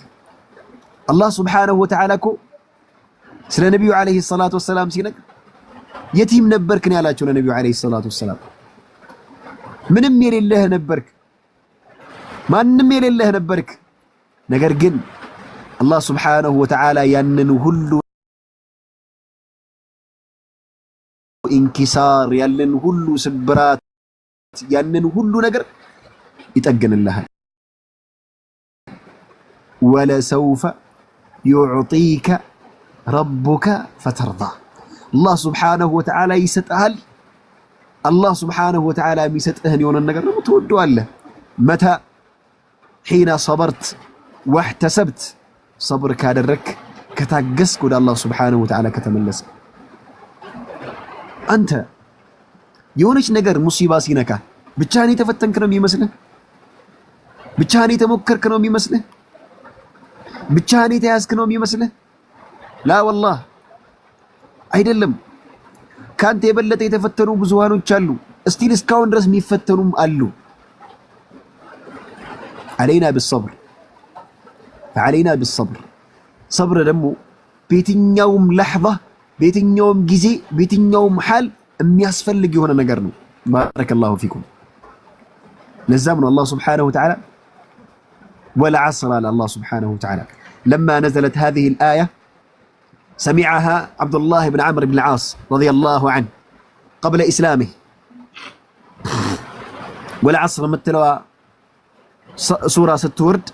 አላህ ሱብሓነሁ ወተዓላ እኮ ስለ ነብዩ አለይሂ ሰላቱ ወሰላም ሲነግር የቲም ነበርክ ነው ያላቸው ለነብዩ አለይሂ ሰላቱ ወሰላም። ምንም የሌለህ ነበርክ፣ ማንም የሌለህ ነበርክ። ነገር ግን አላህ ሱብሓነሁ ወተዓላ ያንን ሁሉ ኢንኪሳር፣ ያንን ሁሉ ስብራት፣ ያንን ሁሉ ነገር ይጠግንልሃል። ወለሰውፈ ዩዕጢከ ረቡከ ፈተርዳ። አላህ ሱብሓነሁ ወተዓላ ይሰጥሃል። አላህ ሱብሓነሁ ወተዓላ የሚሰጥህን የሆነን ነገር ደግሞ ትወደዋለህ። መታ ሒነ ሰበርት ወሕተሰብት፣ ሰብር ካደረክ ከታገስክ ወደ አላህ ሱብሓነሁ ወተዓላ ከተመለስክ። አንተ የሆነች ነገር ሙሲባ ሲነካ ብቻህን የተፈተንክ ነው የሚመስልህ? ብቻህን የተሞከርክ ነው የሚመስልህ? ብቻህን የተያዝክ ነው የሚመስልህ? ላ ወላህ አይደለም። ካንተ የበለጠ የተፈተኑ ብዙሃኖች አሉ። እስቲል እስካሁን ድረስ የሚፈተኑም አሉ። አለይና ቢሰብር ፈዐለይና ቢሰብር። ሰብር ደግሞ በየትኛውም ለሕዛ፣ በየትኛውም ጊዜ፣ በየትኛውም ሓል የሚያስፈልግ የሆነ ነገር ነው። ባረከላሁ ፊኩም። ለዛም ነው አላህ ሱብሓነሁ ወተዓላ ወልዐስር አለ አላህ ሱብሓነሁ ወተዓላ ለማ ነዘለት ሃዚሂል አያ سمعها عبد الله بن عمرو بن العاص رضي الله عنه قبل إسلامه. والعصر متلوا سورة ستورد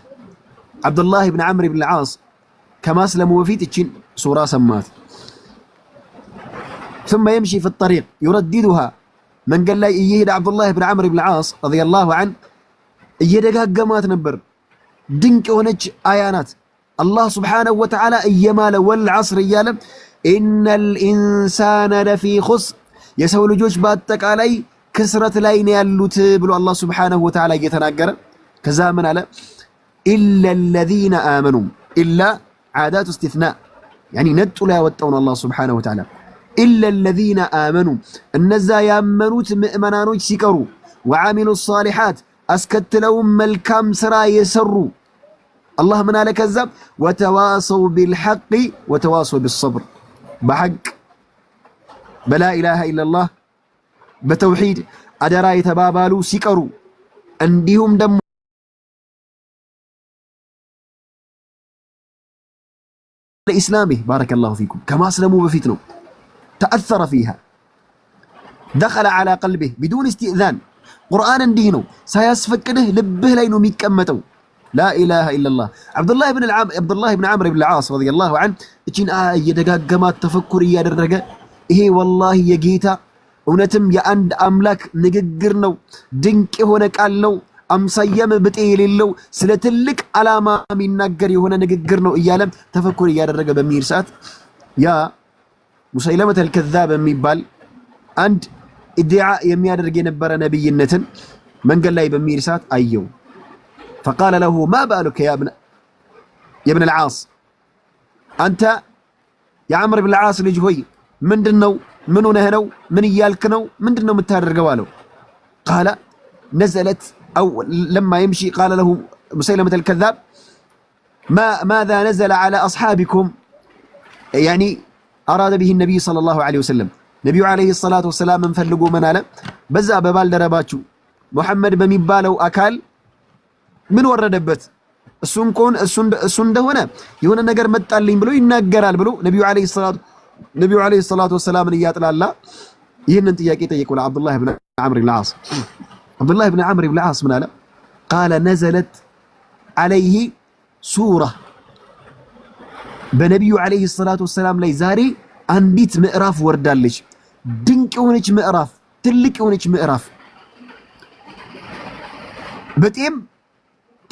عبد الله بن عمرو بن العاص كما أسلموا وفيت تشين سورة سمات، ثم يمشي في الطريق يرددها. من قال لي يهد عبد الله بن عمرو بن العاص رضي الله عنه يدقق قمات نبر دنك ونج آيانات الله سبحانه وتعالى እየማለ ወልዐስር እያለ ኢነል ኢንሳነ ለፊ ኹስር፣ የሰው ልጆች በአጠቃላይ ክስረት ላይ ነው ያሉት ብሎ አላህ ሱብሓነሁ ወተዓላ እየተናገረ ከዛ ምን አለ? ኢለ ለዚነ አመኑ። ኢላ ዓዳቱ እስቲስናእ ያኒ ነጡ ላይ ያወጣው ነው አላህ ሱብሓነሁ ወተዓላ። ኢለ ለዚነ አመኑ፣ እነዛ ያመኑት ምእመናኖች ሲቀሩ፣ ወዓሚሉ ሷሊሓት አስከትለውም መልካም ስራ የሰሩ አላህ ምን አለ? ከዛም ወተዋሰው ቢልሐቅ ወተዋሰው ቢሰብር፣ በሐቅ በላ ኢላሃ ኢለላህ በተውሂድ አደራ የተባባሉ ሲቀሩ፣ እንዲሁም ደግሞ ለኢስላሚ ባረከላሁ ፊኩም ከማስለሙ በፊት ነው ተአሰረ ፊሃ ደኸለ ዐላ ቀልቢህ ቢዱን ኢስቲእዛን። ቁርአን እንዲህ ነው ሳያስፈቅድህ ልብህ ላይ ነው የሚቀመጠው። لا إله إلا الله. عبد الله بن عمرو بن العاص رضي الله عنه እቺን እየደጋገማት ተፈኩር እያደረገ ይሄ ወላሂ የጌታ እውነትም የአንድ አምላክ ንግግር ነው፣ ድንቅ የሆነ ቃል ነው፣ አምሳያም ብጤ የሌለው ስለ ትልቅ ዓላማ የሚናገር የሆነ ንግግር ነው እያለ ተፈኩር እያደረገ በሚል ሰዓት ያ ሙሰይለመተል ከዛብ የሚባል አንድ ኢድዓ የሚያደርግ የነበረ ነብይነትን መንገድ ላይ በሚል ሰዓት አየው። فقال له ما بالك يا ابن العاص، أنت يا عمرو بن العاص ልጅ ሆይ ምንድነው? ምን ሆነህ ነው? ምን እያልክ ነው? ምንድነው የምታደርገው አለው። قال نزلت أو لما يمشي قال له مسيلمة الكذاب ماذا نزل على أصحابكم، يعني أراد به النبي صلى الله عليه وسلم نبي عليه الصلاة والسلام من فلقوا من አለ በዛ በባልደረባችሁ ሙሐመድ በሚባለው አካል ምን ወረደበት? እሱ እንደሆነ የሆነ ነገር መጣልኝ ብሎ ይናገራል ብሎ ነብዩ አለይሂ ሰላቱ ወሰላምን እያጥላላ ይህንን ጥያቄ ጠየቁ ለአብዱላህ ብን ዐምር ብን ልዓስ። አብዱላህ ብን ዐምር ብን ልዓስ ምን አለ? ቃለ ነዘለት ዐለይሂ ሱራ፣ በነቢዩ አለይሂ ሰላቱ ወሰላም ላይ ዛሬ አንዲት ምዕራፍ ወርዳለች። ድንቅ የሆነች ምዕራፍ፣ ትልቅ የሆነች ምዕራፍ፣ በጤም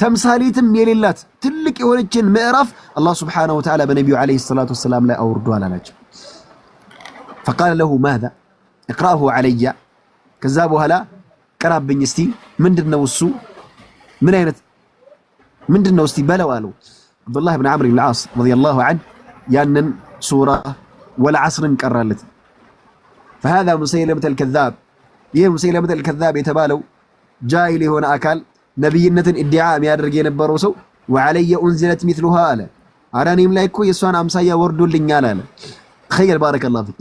ተምሳሌትም የሌላት ትልቅ የሆነችን ምዕራፍ አላህ Subhanahu Wa Ta'ala በነብዩ አለይሂ ሰላቱ ወሰለም ላይ አውርዷል አላቸው። فقال له ماذا اقرأه علي ከዛ በኋላ ቀራብኝ እስቲ ምንድነው እሱ ምን አይነት ምንድነው እስቲ በለው አለው። አብዱላህ ኢብኑ ዐምር ኢብኑ አልዓስ ረዲየላሁ ዐንሁ ያንን ሱራ ወልዐስርን ቀራለት። فهذا مسيلمة الكذاب ይሄ مسيلمة الكذاب የተባለው ጃሂል የሆነ አካል ነብይነትን ኢድዓ የሚያደርግ የነበረው ሰው وعلي انزلت مثلها አለ። አራኔም ላይ እኮ የሷን አምሳያ ወርዶልኛል አለ። خير بارك الله فيك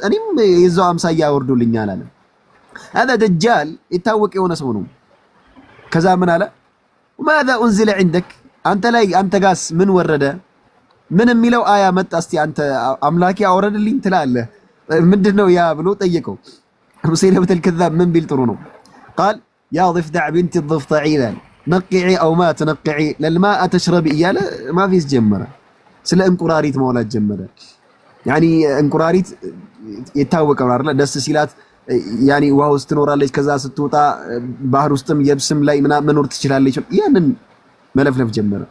እኔም የዛው አምሳያ ወርዶልኛል አለ። هذا دجال يتاوق የሆነ ሰው ነው። ከዛ ምን አለ ماذا انزل عندك አንተ ላይ አንተ ጋስ ምን ወረደ ምን የሚለው አያ መጣ እስቲ አንተ አምላኪ አወረድልኝ ትላለህ ምንድነው ያ ብሎ ጠየቀው። مسيلمة الكذاب ምን ቢል ጥሩ ነው قال يا ضفدع بنت الضفدعي نقعي او ما تنقعي للماء تشربي እያለ ما فيش ጀመረ ስለ እንቁራሪት ማውላት ጀመረ። ያኒ እንቁራሪት የታወቀው አይደል ደስ ሲላት ያኒ ውሃ ውስጥ ትኖራለች ከዛ ስትወጣ ባህር ውስጥም የብስም ላይ መኖር ትችላለች ያንን መለፍለፍ ጀመረ።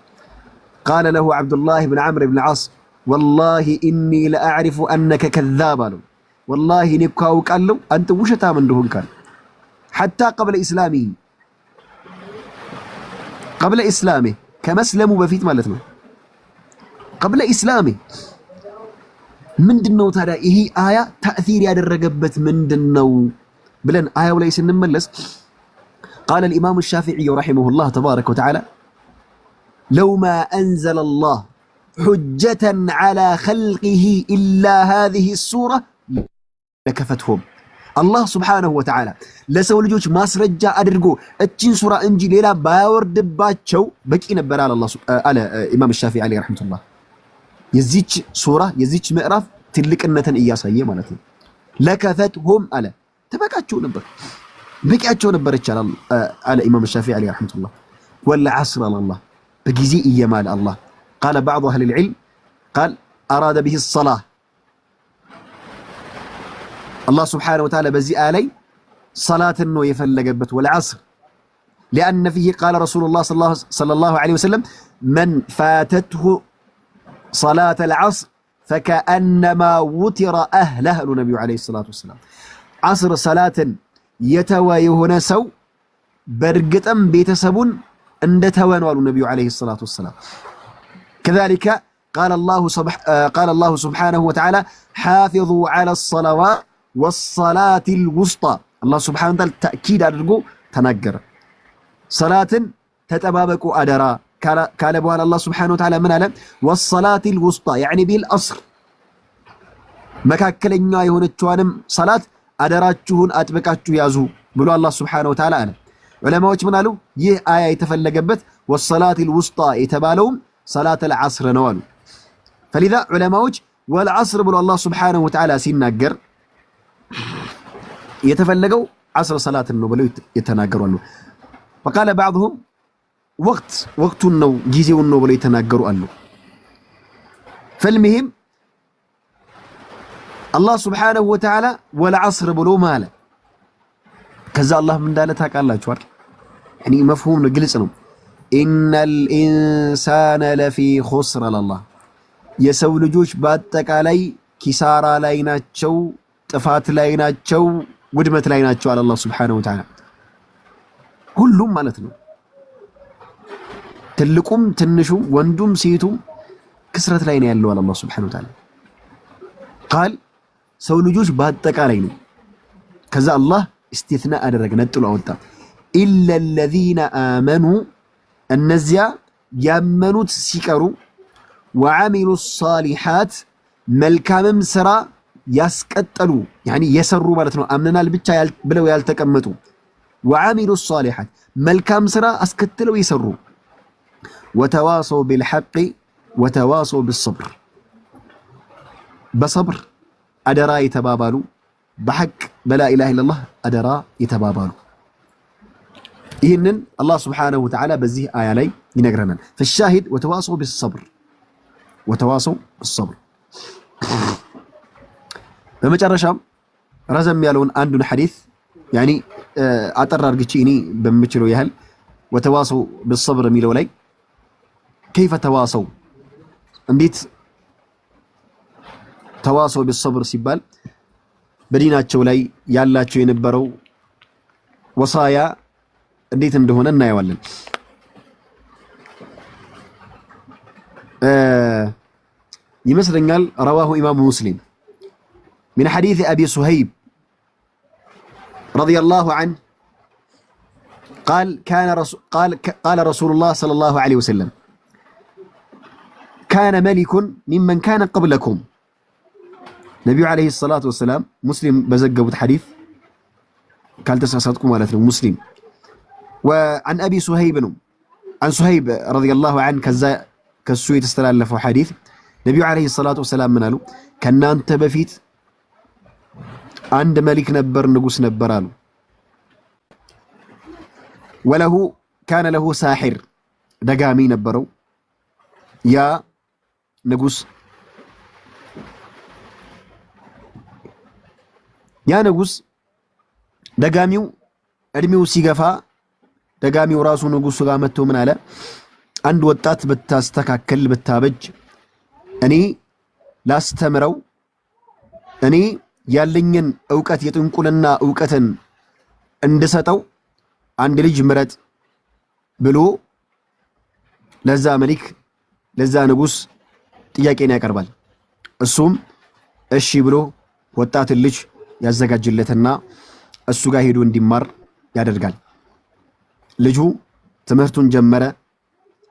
قال له عبد الله بن عمرو بن العاص والله اني لا اعرف انك كذاب አለው። والله እኔ እኮ አውቃለሁ አንተ ውሸታም እንደሆንክ حتى قبل اسلامه ከመስለሙ በፊት ማለት ነው። قبل اسلامه ምንድነው ታዲያ ይሄ አያ ተአሲር ያደረገበት ምንድነው ብለን አያው ላይ ስንመለስ قال الامام الشافعي رحمه الله تبارك وتعالى لو ما انزل الله حجة على خلقه الا هذه السورة لكفتهم الله سبحانه وتعالى ለሰው ልጆች ማስረጃ አድርጎ እቺን ሱራ እንጂ ሌላ ባያወርድባቸው በቂ ነበር አለ ኢማም الشافعي عليه رحمه الله። የዚች ሱራ የዚች ምዕራፍ ትልቅነትን እያሳየ ማለት ነው። ለከፈትሁም አለ ተበቃቸው ነበር በቂያቸው ነበር ይቻላል አለ ኢማም الشافعي عليه رحمه الله። والعصر الله በጊዜ እየማለ الله قال بعض اهل العلم قال اراد به الصلاه الله سبحانه وتعالى በዚህ አለይ صلاه ነው የፈለገበት والعصر لان فيه قال رسول الله صلى الله عليه وسلم من فاتته صلاة العصر فكأنما وتر أهله النبي عليه الصلاة والسلام عصر صلاة يتوى يهنا سو برقتم بيتسبون عند توانوا النبي عليه الصلاة والسلام. كذلك قال الله سبحانه وتعالى حافظوا على الصلوات والصلاة الوسطى. الله سبحانه وتعالى تأكيد أدرقو تنقر صلاة تتبابكوا أدرا قال بوال الله سبحانه وتعالى من علم والصلاة الوسطى يعني بالأصر مكاكلنيا يهونچوانم صلاة أدراچሁን አጥብቃችሁ ያዙ ብሎ الله سبحانه وتعالى አለ። ዑለማዎች ምን አሉ ይህ አያ የተፈለገበት والصلاة الوسطى የተባለውም صلاة العصر ነው አሉ። فلذا ዑለማዎች والعصر ብሎ الله سبحانه وتعالى ሲናገር የተፈለገው عصر صلاة ነው ብለው የተናገሩ አሉ። وقال بعضهم ወቅቱን ነው ጊዜውን ነው ብለው የተናገሩ አሉ። فالمهم الله سبحانه وتعالى والعصر ብሎ ማለ ከዛ አላህ ምን እንዳለ ታውቃላችሁ አይደል? يعني مفهوم ነው ግልጽ ነው። ان الانسان لفي خسر الله የሰው ልጆች በአጠቃላይ ኪሳራ ላይ ናቸው ጥፋት ላይ ናቸው ውድመት ላይ ናቸው አለ الله سبحانه وتعالى ሁሉም ማለት ነው። ትልቁም ትንሹም ወንዱም ሴቱም ክስረት ላይ ነው ያለው አለ الله سبحانه وتعالى قال ሰው ልጆች በአጠቃላይ ነው። ከዛ አላህ استثناء አደረገ ነጥሎ አወጣ إلا الذين آمنوا እነዚያ ያመኑት ሲቀሩ وعملوا الصالحات መልካምም ስራ ያስቀጠሉ يعني የሰሩ ማለት ነው። አምነናል ብቻ ብለው ያልተቀመጡ وعملوا الصالحات መልካም ስራ አስከተለው ይሰሩ وتواصوا بالحق وتواصوا بالصبر بصبر أدرا يتبابالو بحق بلا إله إلا الله أدرا يتبابالو إهنن الله سبحانه وتعالى بزيه آية لي ينقرنا فالشاهد وتواصوا بالصبر وتواصوا بالصبر بمجرشام رزم يالون عندنا حديث يعني أطرر قتشيني بمجرو يهل ወተዋሰው بالصبر የሚለው ላይ كيف ተዋሰው እንዴት ተዋሰው بالصبر ሲባል በዲናቸው ላይ ያላቸው የነበረው ወሳያ እንዴት እንደሆነ እናየዋለን። يمسلنال رواه إمام مسلم من حديث أبي صهيب رضي الله عنه قال رسول الله صلى الله عليه وسلم كان ملك ممن كان قبلكم نبي عليه الصلاة والسلام مسلم بزقبت حديث قال تسعصدكم ولاتنا مسلم وعن أبي صهيب عن صهيب رضي الله عنه كالسوية استلالف حديث نبي عليه الصلاة والسلام منالو كان أنت بفيت عند ملك نبر نقوس نبرالو وله كان له ساحر دقامي نبرو يا نقوس يا نقوس دقاميو ادميو سيغفا دقاميو راسو نقوس غامتو من على عند وطات بتاستكاكل بتابج اني لاستمرو اني ያለኝን ዕውቀት የጥንቁልና ዕውቀትን እንድሰጠው አንድ ልጅ ምረጥ ብሎ ለዛ መሊክ ለዛ ንጉስ ጥያቄን ያቀርባል። እሱም እሺ ብሎ ወጣት ልጅ ያዘጋጅለትና እሱ ጋር ሄዶ እንዲማር ያደርጋል። ልጁ ትምህርቱን ጀመረ፣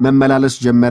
መመላለስ ጀመረ።